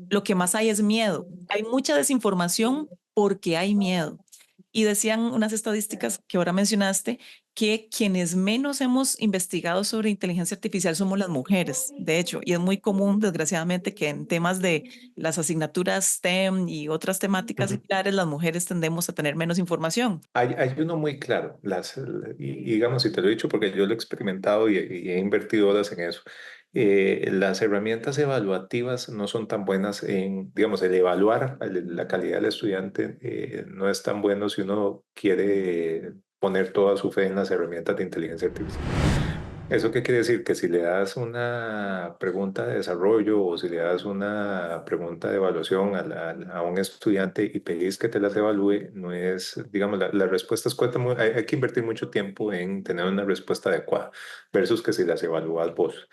lo que más hay es miedo. Hay mucha desinformación porque hay miedo. Y decían unas estadísticas que ahora mencionaste que quienes menos hemos investigado sobre inteligencia artificial somos las mujeres, de hecho, y es muy común, desgraciadamente, que en temas de las asignaturas STEM y otras temáticas similares, las mujeres tendemos a tener menos información. Hay uno muy claro, y digamos, y te lo he dicho porque yo lo he experimentado y he invertido horas en eso. Las herramientas evaluativas no son tan buenas digamos, el evaluar la calidad del estudiante no es tan bueno si uno quiere poner toda su fe en las herramientas de inteligencia artificial. ¿Eso qué quiere decir? Que si le das una pregunta de desarrollo o si le das una pregunta de evaluación a un estudiante y pedís que te las evalúe, no es, digamos, las respuestas cuestan hay que invertir mucho tiempo en tener una respuesta adecuada versus que si las evalúas vos.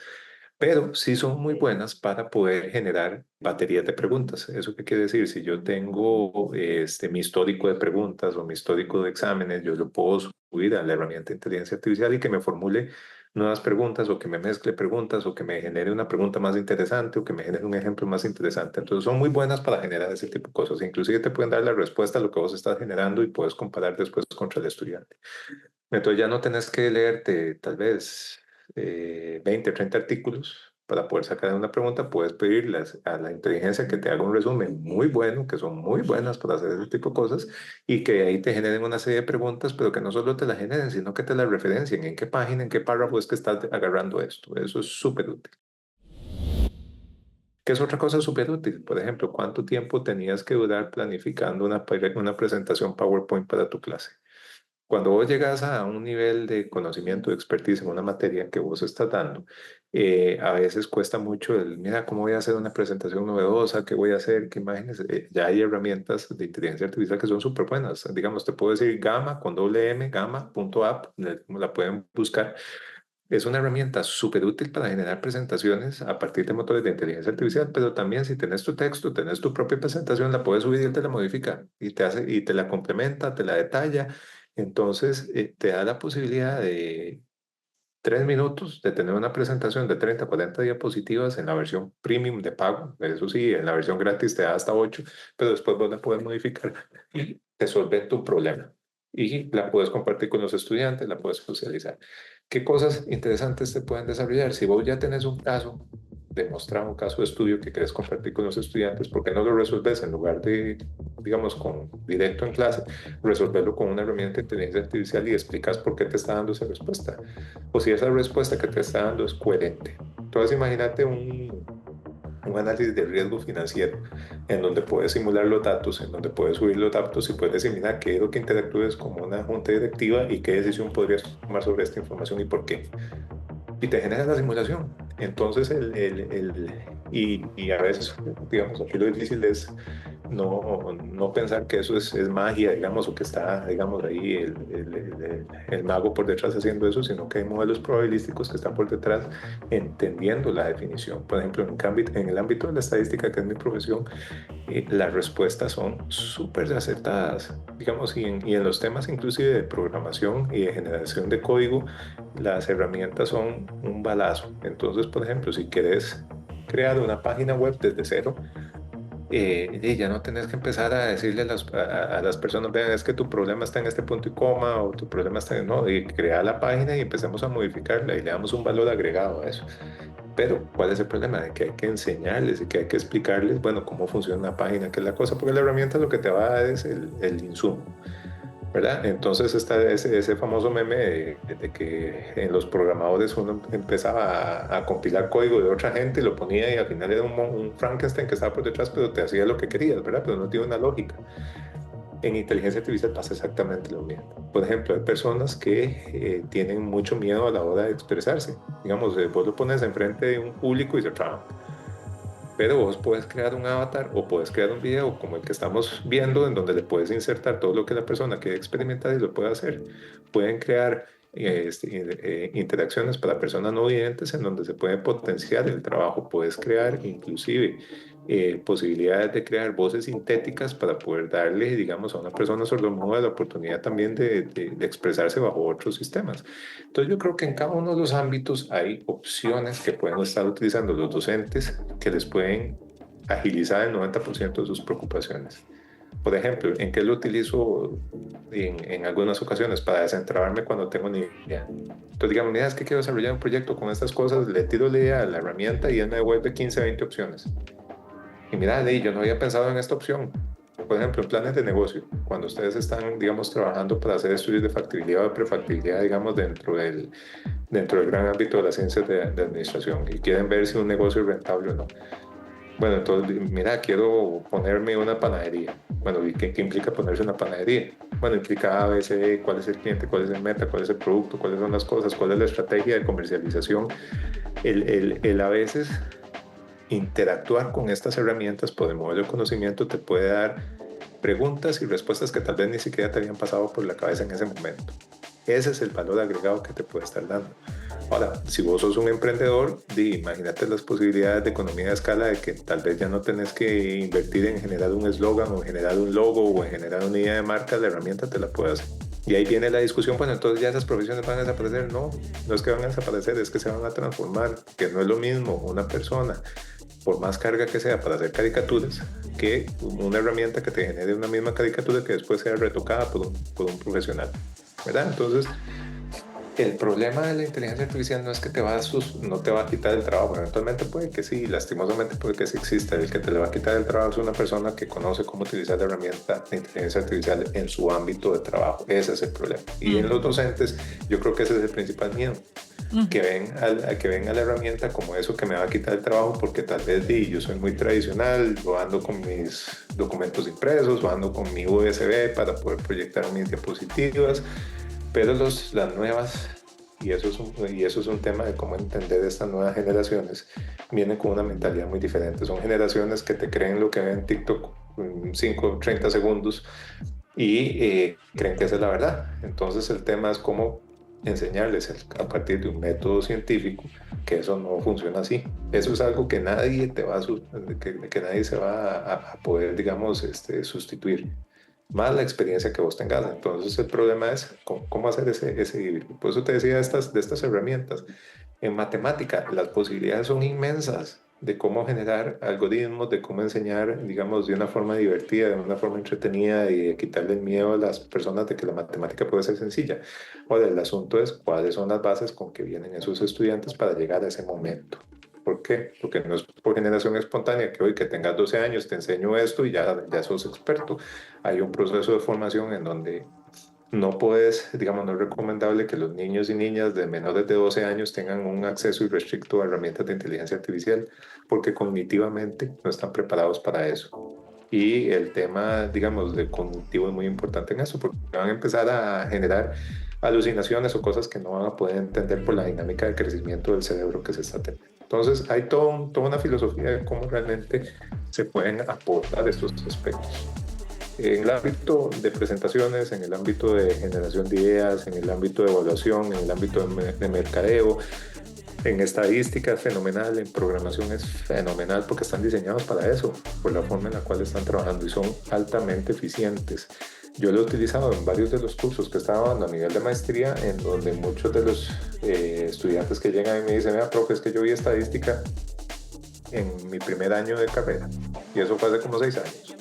Pero sí son muy buenas para poder generar baterías de preguntas. ¿Eso qué quiere decir? Si yo tengo mi histórico de preguntas o mi histórico de exámenes, yo lo puedo subir a la herramienta de inteligencia artificial y que me formule nuevas preguntas o que me mezcle preguntas o que me genere una pregunta más interesante o que me genere un ejemplo más interesante. Entonces son muy buenas para generar ese tipo de cosas. Inclusive te pueden dar la respuesta a lo que vos estás generando y puedes comparar después contra el estudiante. Entonces ya no tenés que leerte tal vez 20 o 30 artículos para poder sacar una pregunta. Puedes pedirles a la inteligencia que te haga un resumen muy bueno, que son muy buenas para hacer ese tipo de cosas y que ahí te generen una serie de preguntas, pero que no solo te la generen, sino que te la referencien. ¿En qué página, en qué párrafo es que estás agarrando esto? Eso es súper útil. ¿Qué es otra cosa súper útil? Por ejemplo, ¿cuánto tiempo tenías que durar planificando una presentación PowerPoint para tu clase? Cuando vos llegas a un nivel de conocimiento, de expertise en una materia que vos estás dando, a veces cuesta mucho mira, ¿cómo voy a hacer una presentación novedosa? ¿Qué voy a hacer? ¿Qué imágenes? Ya hay herramientas de inteligencia artificial que son súper buenas. Digamos, te puedo decir Gamma con doble M, gamma.app, la pueden buscar. Es una herramienta súper útil para generar presentaciones a partir de motores de inteligencia artificial, pero también si tenés tu texto, tenés tu propia presentación, la puedes subir y él te la modifica y te la complementa, te la detalla. Entonces, te da la posibilidad de 3 minutos de tener una presentación de 30, 40 diapositivas en la versión premium de pago. Eso sí, en la versión gratis te da hasta 8, pero después vos la puedes modificar y resolver tu problema. y la puedes compartir con los estudiantes, la puedes socializar. ¿Qué cosas interesantes te pueden desarrollar? Si vos ya tenés un caso, demostrar un caso de estudio que querés compartir con los estudiantes, ¿por qué no lo resolves en lugar de, digamos, con directo en clase, resolverlo con una herramienta de inteligencia artificial y explicas por qué te está dando esa respuesta? O si esa respuesta que te está dando es coherente. Entonces imagínate un análisis de riesgo financiero en donde puedes simular los datos, en donde puedes subir los datos y puedes determinar qué es lo que interactúes como una junta directiva y qué decisión podrías tomar sobre esta información y por qué. Y te genera la simulación. Entonces, y a veces, digamos, aquí lo difícil es no pensar que eso es magia, digamos, o que está, digamos, ahí el mago por detrás haciendo eso, sino que hay modelos probabilísticos que están por detrás entendiendo la definición. Por ejemplo, en el ámbito de la estadística, que es mi profesión, las respuestas son súper acertadas, digamos, y en los temas inclusive de programación y de generación de código, las herramientas son un balazo. Entonces, por ejemplo, si quieres crear una página web desde cero, y ya no tenés que empezar a decirle a las personas, vean, es que tu problema está en este punto y coma, o tu problema está en, no, y crea la página y empezamos a modificarla y le damos un valor agregado a eso. Pero, ¿cuál es el problema? De que hay que enseñarles y que hay que explicarles, bueno, cómo funciona una página, qué es la cosa, porque la herramienta lo que te va a dar es el insumo, ¿verdad? Entonces está ese famoso meme de que en los programadores uno empezaba a compilar código de otra gente y lo ponía y al final era un Frankenstein que estaba por detrás, pero te hacía lo que querías, ¿verdad? Pero no tiene una lógica. En inteligencia artificial pasa exactamente lo mismo. Por ejemplo, hay personas que tienen mucho miedo a la hora de expresarse. Digamos, vos lo pones enfrente de un público y se traba. Pero vos puedes crear un avatar o puedes crear un video como el que estamos viendo, en donde le puedes insertar todo lo que la persona quiere experimentar y lo puede hacer. Pueden crear interacciones para personas no videntes en donde se puede potenciar el trabajo. Puedes crear inclusive posibilidades de crear voces sintéticas para poder darle, digamos, a una persona sordomuda la oportunidad también de expresarse bajo otros sistemas. Entonces yo creo que en cada uno de los ámbitos hay opciones que pueden estar utilizando los docentes que les pueden agilizar el 90% de sus preocupaciones. Por ejemplo, ¿en qué lo utilizo en algunas ocasiones? Para descentrarme cuando tengo una idea. Entonces, digamos, mira, es que quiero desarrollar un proyecto con estas cosas, le tiro la idea a la herramienta y él me devuelve 15, 20 opciones. Y mira, yo no había pensado en esta opción. Por ejemplo, en planes de negocio, cuando ustedes están, digamos, trabajando para hacer estudios de factibilidad o prefactibilidad, digamos, dentro del gran ámbito de las ciencias de administración y quieren ver si un negocio es rentable o no. Bueno, entonces, mira, quiero ponerme una panadería. Bueno, ¿y qué implica ponerse una panadería? Bueno, implica ABC, cuál es el cliente, cuál es el meta, cuál es el producto, cuáles son las cosas, cuál es la estrategia de comercialización. El a veces interactuar con estas herramientas por el modelo de conocimiento te puede dar preguntas y respuestas que tal vez ni siquiera te habían pasado por la cabeza en ese momento. Ese es el valor agregado que te puede estar dando. Ahora, si vos sos un emprendedor, imagínate las posibilidades de economía de escala, de que tal vez ya no tenés que invertir en generar un eslogan o en generar un logo o en generar una idea de marca, la herramienta te la puede hacer. Y ahí viene la discusión, bueno, entonces ya esas profesiones van a desaparecer. No, no es que van a desaparecer, es que se van a transformar, que no es lo mismo una persona, por más carga que sea para hacer caricaturas, que una herramienta que te genere una misma caricatura que después sea retocada por un profesional, ¿verdad? Entonces, el problema de la inteligencia artificial no es que no te va a quitar el trabajo. Eventualmente puede que sí, lastimosamente puede que sí exista. El que te le va a quitar el trabajo es una persona que conoce cómo utilizar la herramienta de inteligencia artificial en su ámbito de trabajo. Ese es el problema. Y en los docentes, yo creo que ese es el principal miedo. Que ven a la herramienta como eso que me va a quitar el trabajo, porque tal vez yo soy muy tradicional, yo ando con mis documentos impresos, o ando con mi USB para poder proyectar mis diapositivas, pero las nuevas, y eso es un tema de cómo entender estas nuevas generaciones, vienen con una mentalidad muy diferente. Son generaciones que te creen lo que ven en TikTok en 5, 30 segundos y creen que esa es la verdad. Entonces el tema es cómo enseñarles a partir de un método científico que eso no funciona así. Eso es algo que nadie que nadie se va a poder, digamos, sustituir, más la experiencia que vos tengas. Entonces el problema es cómo hacer ese híbrido. Por eso te decía de estas herramientas. En matemática las posibilidades son inmensas. de cómo generar algoritmos, de cómo enseñar, digamos, de una forma divertida, de una forma entretenida y de quitarle el miedo a las personas de que la matemática puede ser sencilla. Ahora, el asunto es cuáles son las bases con que vienen esos estudiantes para llegar a ese momento. ¿Por qué? Porque no es por generación espontánea que hoy que tengas 12 años te enseño esto y ya sos experto. Hay un proceso de formación en donde no puedes, digamos, no es recomendable que los niños y niñas de menores de 12 años tengan un acceso irrestricto a herramientas de inteligencia artificial porque cognitivamente no están preparados para eso. Y el tema, digamos, de cognitivo es muy importante en eso porque van a empezar a generar alucinaciones o cosas que no van a poder entender por la dinámica de crecimiento del cerebro que se está teniendo. Entonces, hay toda una filosofía de cómo realmente se pueden aportar estos aspectos. En el ámbito de presentaciones, en el ámbito de generación de ideas, en el ámbito de evaluación, en el ámbito de mercadeo, en estadística es fenomenal, en programación es fenomenal porque están diseñados para eso, por la forma en la cual están trabajando y son altamente eficientes. Yo lo he utilizado en varios de los cursos que estaba dando a nivel de maestría, en donde muchos de los estudiantes que llegan y me dicen, mira, profe, es que yo vi estadística en mi primer año de carrera y eso fue hace como 6 años.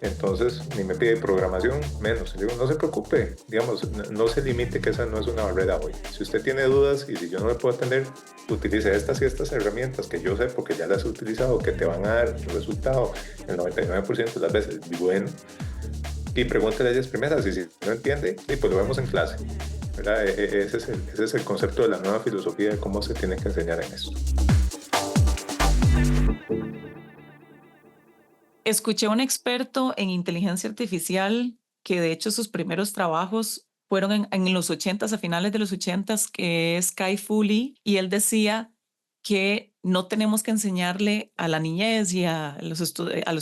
Entonces, ni me pide programación, menos. Le digo, no se preocupe, digamos, no se limite que esa no es una barrera hoy. Si usted tiene dudas y si yo no le puedo atender, utilice estas y estas herramientas que yo sé porque ya las he utilizado, que te van a dar el resultado el 99% de las veces bueno. Y pregúntele a ellas primeras y si no entiende, pues lo vemos en clase. ¿Verdad? Ese es el concepto de la nueva filosofía de cómo se tiene que enseñar en esto. Escuché a un experto en inteligencia artificial que de hecho sus primeros trabajos fueron en los 80s, a finales de los 80s, que es Kai-Fu Lee, y él decía que no tenemos que enseñarle a la niñez y a los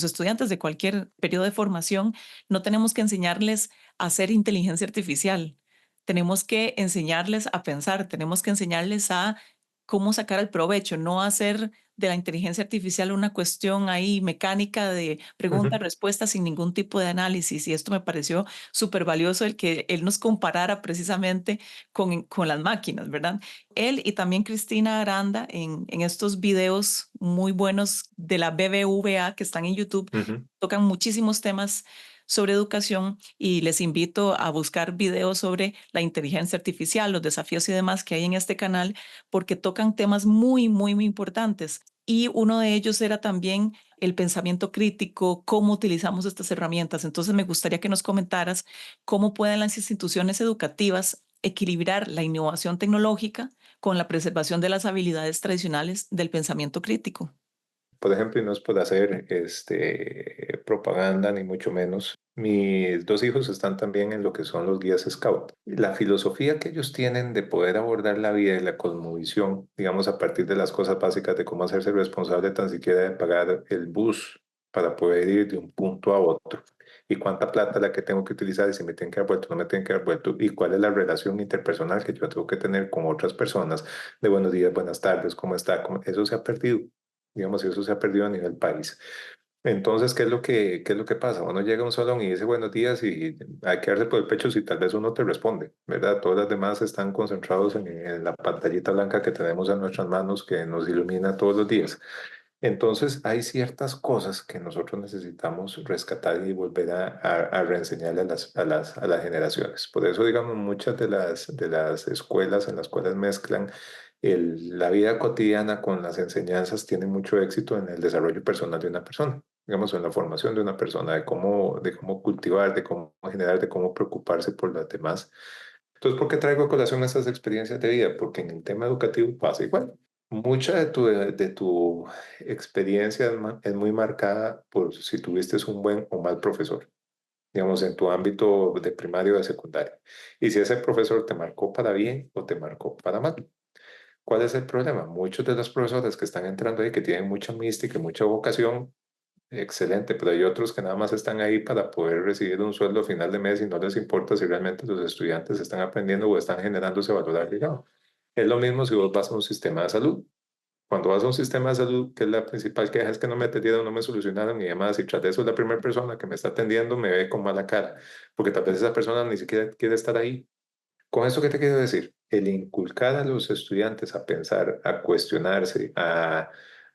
estudiantes de cualquier periodo de formación, no tenemos que enseñarles a hacer inteligencia artificial. Tenemos que enseñarles a pensar, tenemos que enseñarles a cómo sacar el provecho, no hacer de la inteligencia artificial una cuestión ahí mecánica de pregunta-respuesta sin ningún tipo de análisis. Y esto me pareció súper valioso el que él nos comparara precisamente con las máquinas, ¿verdad? Él y también Cristina Aranda en estos videos muy buenos de la BBVA que están en YouTube, tocan muchísimos temas sobre educación y les invito a buscar videos sobre la inteligencia artificial, los desafíos y demás que hay en este canal, porque tocan temas muy, muy, muy importantes. Y uno de ellos era también el pensamiento crítico, cómo utilizamos estas herramientas. Entonces me gustaría que nos comentaras cómo pueden las instituciones educativas equilibrar la innovación tecnológica con la preservación de las habilidades tradicionales del pensamiento crítico. Por ejemplo, y no es por hacer propaganda, ni mucho menos. Mis 2 hijos están también en lo que son los guías Scout. La filosofía que ellos tienen de poder abordar la vida y la cosmovisión, digamos, a partir de las cosas básicas de cómo hacerse responsable tan siquiera de pagar el bus para poder ir de un punto a otro. Y cuánta plata la que tengo que utilizar y si me tienen que dar vuelto, no me tienen que dar vuelto. Y cuál es la relación interpersonal que yo tengo que tener con otras personas. De buenos días, buenas tardes, ¿cómo está? Eso se ha perdido. Digamos, eso se ha perdido a nivel país. Entonces, qué es lo que pasa? Uno llega a un salón y dice buenos días y hay que darse por el pecho si tal vez uno te responde, ¿verdad? Todas las demás están concentrados en la pantallita blanca que tenemos en nuestras manos que nos ilumina todos los días. Entonces, hay ciertas cosas que nosotros necesitamos rescatar y volver a reenseñarle a las generaciones. Por eso, digamos, muchas de las escuelas en las cuales mezclan la vida cotidiana con las enseñanzas tienen mucho éxito en el desarrollo personal de una persona, digamos, en la formación de una persona, de cómo cultivar, de cómo generar, de cómo preocuparse por las demás. Entonces, ¿por qué traigo a colación estas experiencias de vida? Porque en el tema educativo pasa igual. Mucha de tu experiencia es muy marcada por si tuviste un buen o mal profesor, digamos, en tu ámbito de primario o de secundaria. Y si ese profesor te marcó para bien o te marcó para mal. ¿Cuál es el problema? Muchos de los profesores que están entrando ahí, que tienen mucha mística y mucha vocación, excelente, pero hay otros que nada más están ahí para poder recibir un sueldo a final de mes y no les importa si realmente los estudiantes están aprendiendo o están generando ese valor agregado. Es lo mismo si vos vas a un sistema de salud. Cuando vas a un sistema de salud, que es la principal queja, es que no me atendieron, no me solucionaron y demás, y tras de eso la primera persona que me está atendiendo me ve con mala cara, porque tal vez esa persona ni siquiera quiere estar ahí. Con eso, ¿qué te quiero decir? El inculcar a los estudiantes a pensar, a cuestionarse,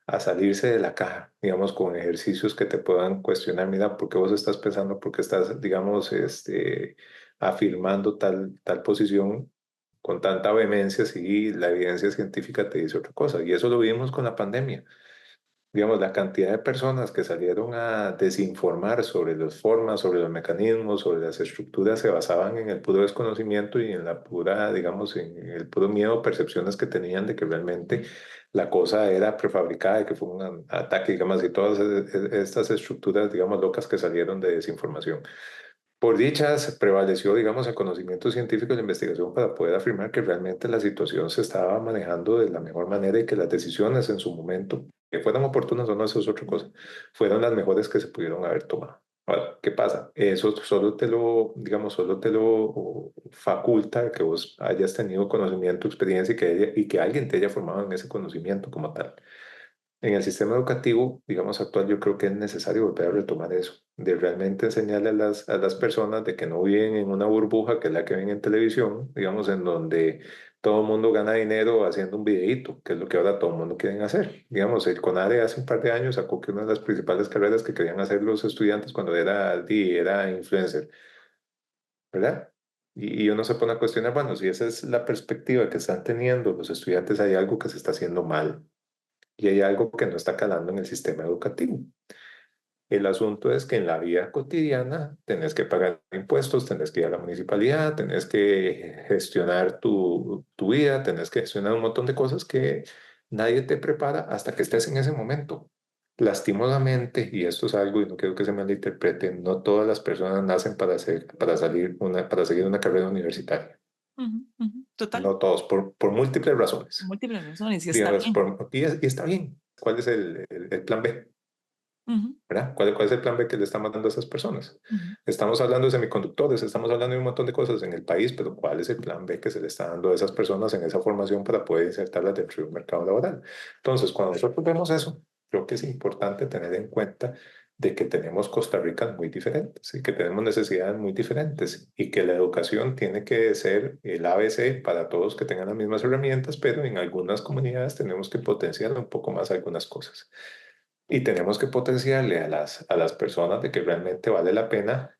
a salirse de la caja, digamos, con ejercicios que te puedan cuestionar, mira, ¿por qué vos estás pensando, por qué estás, digamos, afirmando tal posición con tanta vehemencia si la evidencia científica te dice otra cosa? Y eso lo vimos con la pandemia. Digamos, la cantidad de personas que salieron a desinformar sobre las formas, sobre los mecanismos, sobre las estructuras, se basaban en el puro desconocimiento y en la pura, digamos, en el puro miedo, percepciones que tenían de que realmente la cosa era prefabricada y que fue un ataque, digamos, y todas estas estructuras, digamos, locas que salieron de desinformación. Por dichas, prevaleció, digamos, el conocimiento científico y la investigación para poder afirmar que realmente la situación se estaba manejando de la mejor manera y que las decisiones en su momento, que fueran oportunas o no, eso es otra cosa, fueron las mejores que se pudieron haber tomado. Ahora, ¿qué pasa? Eso solo te lo, digamos, solo te lo faculta que vos hayas tenido conocimiento, experiencia y que alguien te haya formado en ese conocimiento como tal. En el sistema educativo, digamos, actual, yo creo que es necesario volver a retomar eso, de realmente enseñarle a las personas de que no viven en una burbuja que es la que ven en televisión, digamos, en donde todo el mundo gana dinero haciendo un videíto, que es lo que ahora todo el mundo quiere hacer. Digamos, el CONADE hace un par de años sacó que una de las principales carreras que querían hacer los estudiantes cuando era influencer, ¿verdad? Y uno se pone a cuestionar, bueno, si esa es la perspectiva que están teniendo los estudiantes, hay algo que se está haciendo mal y hay algo que no está calando en el sistema educativo. El asunto es que en la vida cotidiana tenés que pagar impuestos, tenés que ir a la municipalidad, tenés que gestionar tu vida, tenés que gestionar un montón de cosas que nadie te prepara hasta que estés en ese momento. Lastimosamente, y esto es algo, y no quiero que se malinterprete, no todas las personas nacen para seguir una carrera universitaria. Ujú, ujú, total, No todos, por múltiples razones. múltiples razones y está Digamos, bien. y está bien. ¿Cuál es el plan B? Ujú, ¿Verdad? ¿Cuál es el plan B que le estamos dando a esas personas? ujú, Estamos hablando de semiconductores, estamos hablando de un montón de cosas en el país, pero ¿cuál es el plan B que se le está dando a esas personas en esa formación para poder insertarlas dentro de un mercado laboral? Entonces, cuando nosotros vemos eso, creo que es importante tener en cuenta de que tenemos Costa Rica muy diferentes y que tenemos necesidades muy diferentes y que la educación tiene que ser el ABC para todos que tengan las mismas herramientas, pero en algunas comunidades tenemos que potenciar un poco más algunas cosas. Y tenemos que potenciarle a las personas de que realmente vale la pena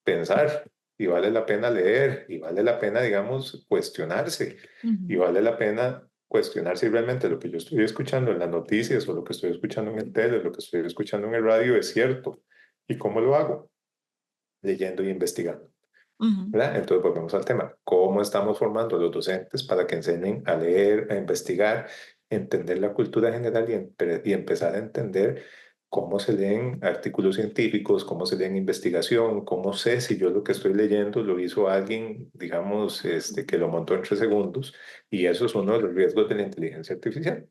pensar y vale la pena leer y vale la pena, digamos, cuestionarse y ujú, vale la pena cuestionar si realmente lo que yo estoy escuchando en las noticias o lo que estoy escuchando en el tele, lo que estoy escuchando en el radio es cierto. ¿Y cómo lo hago? Leyendo y investigando. ujú, ¿Verdad? Entonces volvemos al tema. ¿Cómo estamos formando a los docentes para que enseñen a leer, a investigar, entender la cultura general y empezar a entender cómo se leen artículos científicos, cómo se leen investigación, cómo sé si yo lo que estoy leyendo lo hizo alguien, digamos, que lo montó en 3 segundos? Y eso es uno de los riesgos de la inteligencia artificial,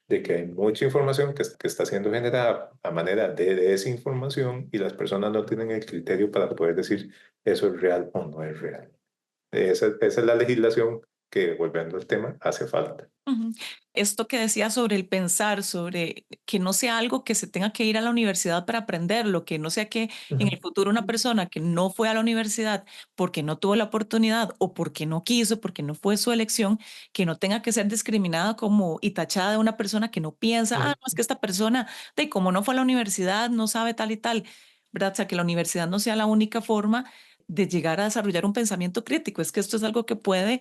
de que hay mucha información que está siendo generada a manera de desinformación y las personas no tienen el criterio para poder decir eso es real o no es real. Esa es la legislación que, volviendo al tema, hace falta. ujú. Esto que decía sobre el pensar, sobre que no sea algo que se tenga que ir a la universidad para aprenderlo, que no sea que en Ujú. el futuro una persona que no fue a la universidad porque no tuvo la oportunidad o porque no quiso, porque no fue su elección, que no tenga que ser discriminada como y tachada de una persona que no piensa, ah, Ujú. no, es que esta persona, de como no fue a la universidad, no sabe tal y tal, ¿verdad? O sea, que la universidad no sea la única forma de llegar a desarrollar un pensamiento crítico. Es que esto es algo que puede,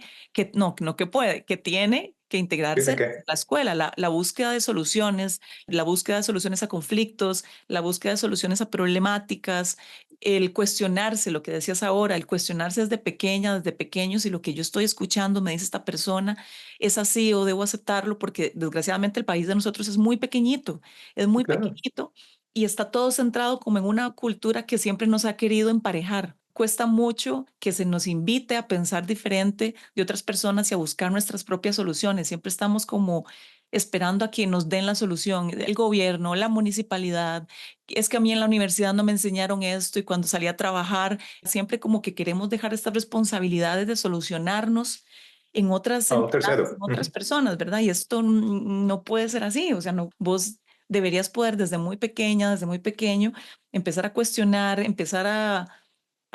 no que puede, que tiene que integrarse Tiene en que, la escuela, la búsqueda de soluciones, la búsqueda de soluciones a conflictos, la búsqueda de soluciones a problemáticas, el cuestionarse, lo que decías ahora, el cuestionarse desde pequeña, desde pequeños, si lo que yo estoy escuchando me dice esta persona es así o debo aceptarlo, porque desgraciadamente el país de nosotros es muy claro, pequeñito y está todo centrado como en una cultura que siempre nos ha querido emparejar. Cuesta mucho que se nos invite a pensar diferente de otras personas y a buscar nuestras propias soluciones. Siempre estamos como esperando a que nos den la solución, el gobierno, la municipalidad. Es que a mí en la universidad no me enseñaron esto y cuando salí a trabajar, siempre como que queremos dejar estas responsabilidades de solucionarnos en otras a un entidades, en tercero. otras Ujú. personas, ¿verdad? Y esto no puede ser así. O sea, no, vos deberías poder desde muy pequeña, desde muy pequeño, empezar a cuestionar, empezar a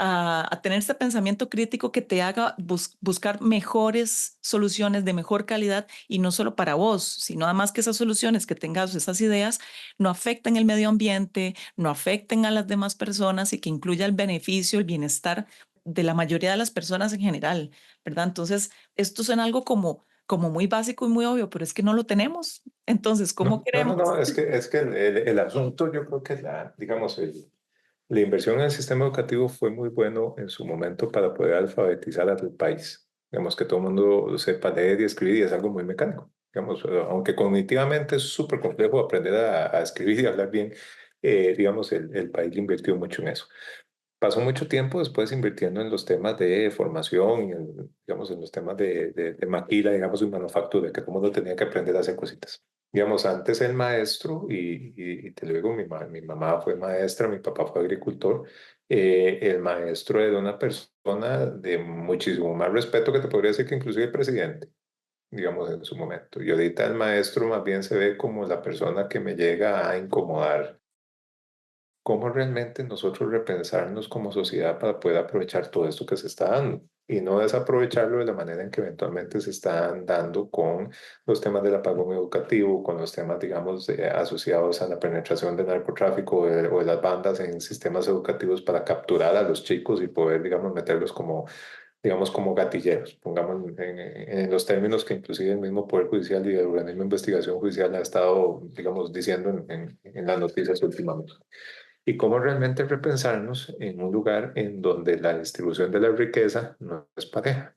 a tener este pensamiento crítico que te haga buscar mejores soluciones de mejor calidad, y no solo para vos, sino además que esas soluciones que tengas, esas ideas, no afecten el medio ambiente, no afecten a las demás personas, y que incluya el beneficio, el bienestar de la mayoría de las personas en general, ¿verdad? Entonces, esto suena algo como muy básico y muy obvio, pero es que no lo tenemos. Entonces, ¿cómo queremos? No, es que el asunto, yo creo que digamos, la inversión en el sistema educativo fue muy bueno en su momento para poder alfabetizar al país. Digamos, que todo el mundo sepa leer y escribir, y es algo muy mecánico. Digamos, aunque cognitivamente es súper complejo aprender a escribir y hablar bien, digamos, el país invirtió mucho en eso. Pasó mucho tiempo después invirtiendo en los temas de formación, digamos, en los temas de maquila, digamos, y manufactura, que todo el mundo tenía que aprender a hacer cositas. Digamos, antes el maestro, y te lo digo, mi mamá fue maestra, mi papá fue agricultor, el maestro era una persona de muchísimo más respeto que te podría decir que inclusive el presidente, digamos, en su momento. Y ahorita el maestro más bien se ve como la persona que me llega a incomodar. ¿Cómo realmente nosotros repensarnos como sociedad para poder aprovechar todo esto que se está dando? Y no desaprovecharlo de la manera en que eventualmente se están dando con los temas del apagón educativo, con los temas, digamos, asociados a la penetración del narcotráfico o de las bandas en sistemas educativos para capturar a los chicos y poder, digamos, meterlos como, digamos, como gatilleros, pongamos en los términos que inclusive el mismo Poder Judicial y el organismo de investigación judicial ha estado, digamos, diciendo en las noticias últimamente. Y cómo realmente repensarnos en un lugar en donde la distribución de la riqueza no es pareja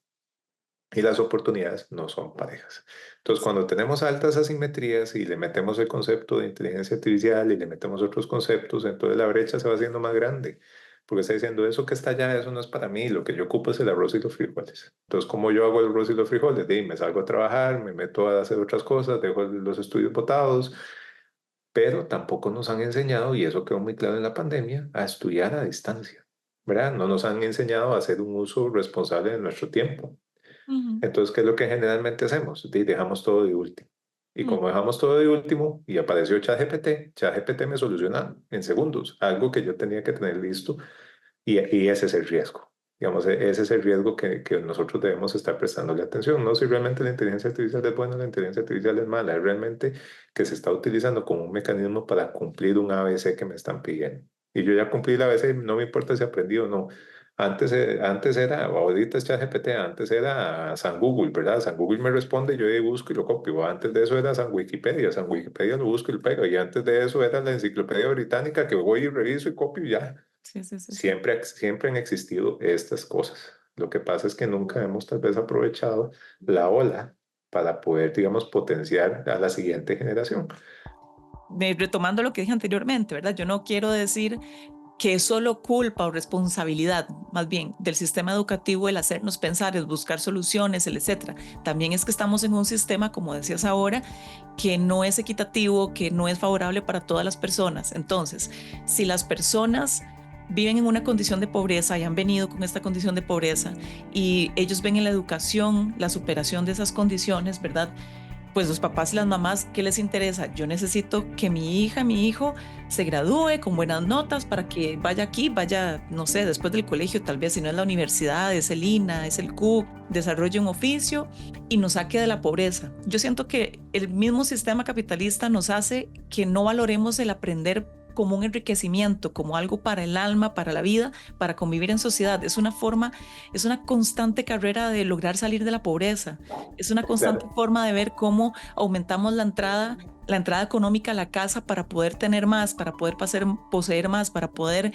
y las oportunidades no son parejas. Entonces, cuando tenemos altas asimetrías y le metemos el concepto de inteligencia artificial y le metemos otros conceptos, entonces la brecha se va haciendo más grande, porque está diciendo, eso que está allá, eso no es para mí, lo que yo ocupo es el arroz y los frijoles. Entonces, ¿cómo yo hago el arroz y los frijoles? Me salgo a trabajar, me meto a hacer otras cosas, dejo los estudios botados, pero tampoco nos han enseñado, y eso quedó muy claro en la pandemia, a estudiar a distancia, ¿verdad? No nos han enseñado a hacer un uso responsable de nuestro tiempo. Ujú. Entonces, ¿qué es lo que generalmente hacemos? Dejamos todo de último. Y como dejamos todo de último y apareció ChatGPT me soluciona en segundos algo que yo tenía que tener listo, y ese es el riesgo. Digamos, ese es el riesgo que nosotros debemos estar prestándole atención. No si realmente la inteligencia artificial es buena o la inteligencia artificial es mala, es realmente que se está utilizando como un mecanismo para cumplir un ABC que me están pidiendo. Y yo ya cumplí el ABC, no me importa si aprendí o no. Antes era, ahorita es ChatGPT, antes era San Google, ¿verdad? San Google me responde, yo busco y lo copio. Antes de eso era San Wikipedia lo busco y lo pego. Y antes de eso era la Enciclopedia Británica, que voy y reviso y copio y ya. Sí, sí, sí, sí. Siempre han existido estas cosas. Lo que pasa es que nunca hemos tal vez aprovechado la ola para poder, digamos, potenciar a la siguiente generación. Retomando lo que dije anteriormente, ¿verdad? Yo no quiero decir que es solo culpa o responsabilidad, más bien, del sistema educativo el hacernos pensar, el buscar soluciones, el etcétera. También es que estamos en un sistema, como decías ahora, que no es equitativo, que no es favorable para todas las personas. Entonces, si las personas viven en una condición de pobreza y han venido con esta condición de pobreza, y ellos ven en la educación la superación de esas condiciones, ¿verdad? Pues los papás y las mamás, ¿qué les interesa? Yo necesito que mi hija, mi hijo se gradúe con buenas notas para que vaya aquí, vaya, no sé, después del colegio, tal vez si no es la universidad, es el INA, es el CUC, desarrolle un oficio y nos saque de la pobreza. Yo siento que el mismo sistema capitalista nos hace que no valoremos el aprender como un enriquecimiento, como algo para el alma, para la vida, para convivir en sociedad. Es una constante carrera de lograr salir de la pobreza. Es una constante forma de ver cómo aumentamos la entrada económica a la casa para poder tener más, para poder poseer más, para poder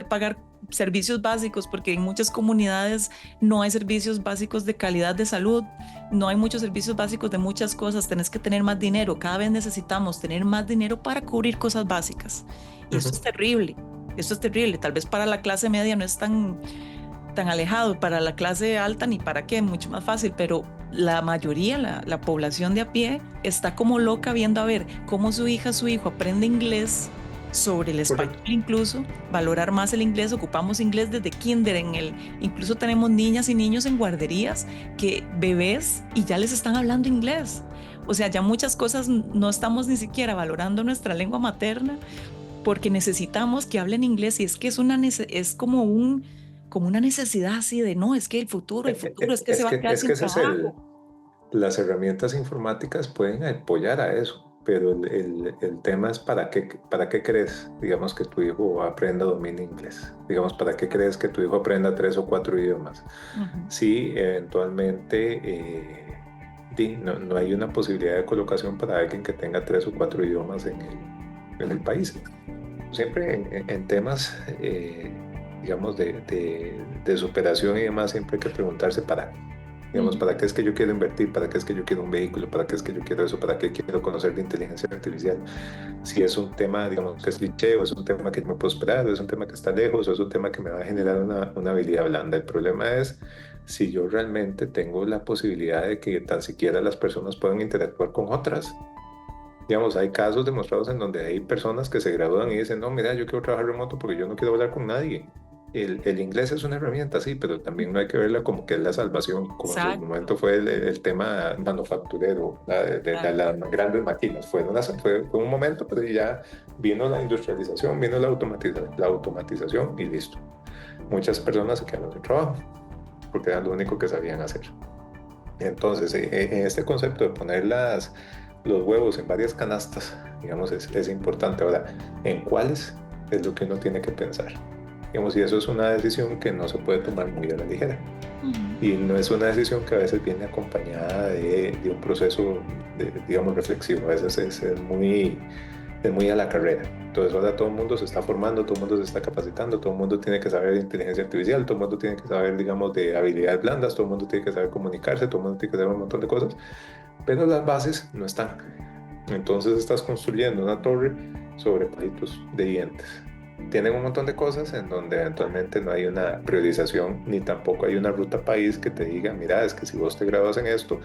pagar servicios básicos, porque en muchas comunidades no hay servicios básicos de calidad de salud, no hay muchos servicios básicos de muchas cosas. Tenés que tener más dinero, cada vez necesitamos tener más dinero para cubrir cosas básicas, y eso es terrible, tal vez para la clase media no es tan alejado, para la clase alta ni para qué, mucho más fácil, pero la mayoría, la población de a pie está como loca viendo a ver cómo su hija, su hijo aprende inglés, sobre el español. Incluso valorar más el inglés. Ocupamos inglés desde kinder, incluso tenemos niñas y niños en guarderías, que bebés, y ya les están hablando inglés. O sea, ya muchas cosas no estamos ni siquiera valorando nuestra lengua materna porque necesitamos que hablen inglés y es que es como una necesidad así de no, es que el futuro es que se va a quedar sin trabajo. Las herramientas informáticas pueden apoyar a eso, pero el tema es ¿para qué crees, digamos, que tu hijo aprenda o domine inglés? Digamos, ¿para qué crees que tu hijo aprenda 3 o 4 idiomas? Si eventualmente no hay una posibilidad de colocación para alguien que tenga 3 o 4 idiomas en el país. Siempre en temas, digamos, de superación y demás, siempre hay que preguntarse ¿para qué? Digamos, ¿para qué es que yo quiero invertir? ¿Para qué es que yo quiero un vehículo? ¿Para qué es que yo quiero eso? ¿Para qué quiero conocer de inteligencia artificial? Si es un tema, digamos, que es cliché, o es un tema que yo me puedo esperar, o es un tema que está lejos, o es un tema que me va a generar una habilidad blanda. El problema es si yo realmente tengo la posibilidad de que tan siquiera las personas puedan interactuar con otras. Digamos, hay casos demostrados en donde hay personas que se gradúan y dicen, no, mira, yo quiero trabajar remoto porque yo no quiero hablar con nadie. El inglés es una herramienta, sí, pero también no hay que verla como que es la salvación, como en su momento fue el tema manufacturero, de las grandes máquinas. Fue un momento, pero ya vino la industrialización, vino la automatización y listo. Muchas personas se quedaron sin trabajo porque era lo único que sabían hacer. Entonces, en este concepto de poner los huevos en varias canastas, digamos, es importante. Ahora, ¿en cuáles? Es lo que uno tiene que pensar. Digamos, y eso es una decisión que no se puede tomar muy a la ligera. Y no es una decisión que a veces viene acompañada de un proceso, digamos, reflexivo. A veces es muy a la carrera. Entonces ahora todo el mundo se está formando, todo el mundo se está capacitando, todo el mundo tiene que saber de inteligencia artificial, todo el mundo tiene que saber, digamos, de habilidades blandas, todo el mundo tiene que saber comunicarse, todo el mundo tiene que saber un montón de cosas, pero las bases no están. Entonces estás construyendo una torre sobre palitos de dientes. Tienen un montón de cosas en donde eventualmente no hay una priorización ni tampoco hay una ruta país que te diga, mira, es que si vos te gradúas en esto,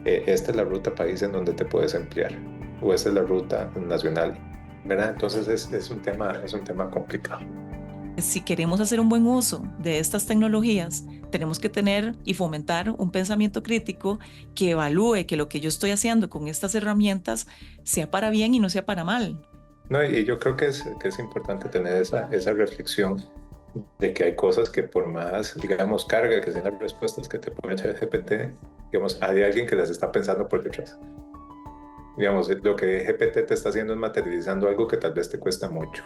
esta es la ruta país en donde te puedes emplear, o esta es la ruta nacional, ¿verdad? Entonces es un tema complicado. Si queremos hacer un buen uso de estas tecnologías, tenemos que tener y fomentar un pensamiento crítico que evalúe que lo que yo estoy haciendo con estas herramientas sea para bien y no sea para mal. No, y yo creo que es importante tener esa reflexión de que hay cosas que por más, digamos, carga que sean las respuestas que te pone GPT, digamos, hay alguien que las está pensando por detrás. Digamos, lo que GPT te está haciendo es materializando algo que tal vez te cuesta mucho.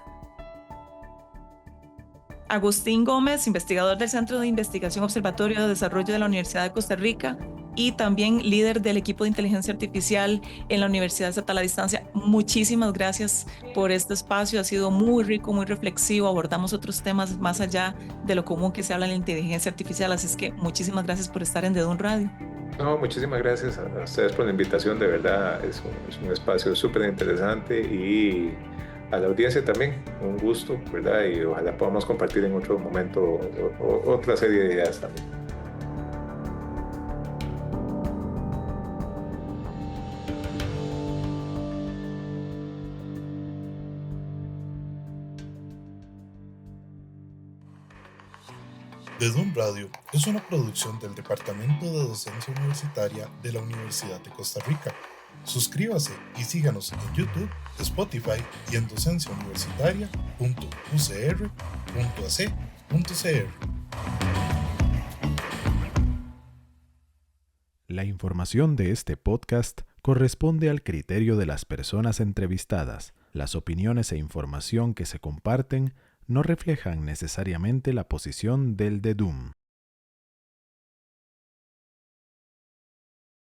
Agustín Gómez, investigador del Centro de Investigación Observatorio de Desarrollo de la Universidad de Costa Rica y también líder del equipo de inteligencia artificial en la Universidad Estatal a Distancia. Muchísimas gracias por este espacio, ha sido muy rico, muy reflexivo, abordamos otros temas más allá de lo común que se habla en la inteligencia artificial, así es que muchísimas gracias por estar en Dedun Radio. No, muchísimas gracias a ustedes por la invitación, de verdad es un espacio súper interesante y a la audiencia también, un gusto, ¿verdad? Y ojalá podamos compartir en otro momento otra serie de ideas también. Dedun Radio es una producción del Departamento de Docencia Universitaria de la Universidad de Costa Rica. Suscríbase y síganos en YouTube, Spotify y en docenciauniversitaria.ucr.ac.cr. La información de este podcast corresponde al criterio de las personas entrevistadas. Las opiniones e información que se comparten no reflejan necesariamente la posición del Dedun.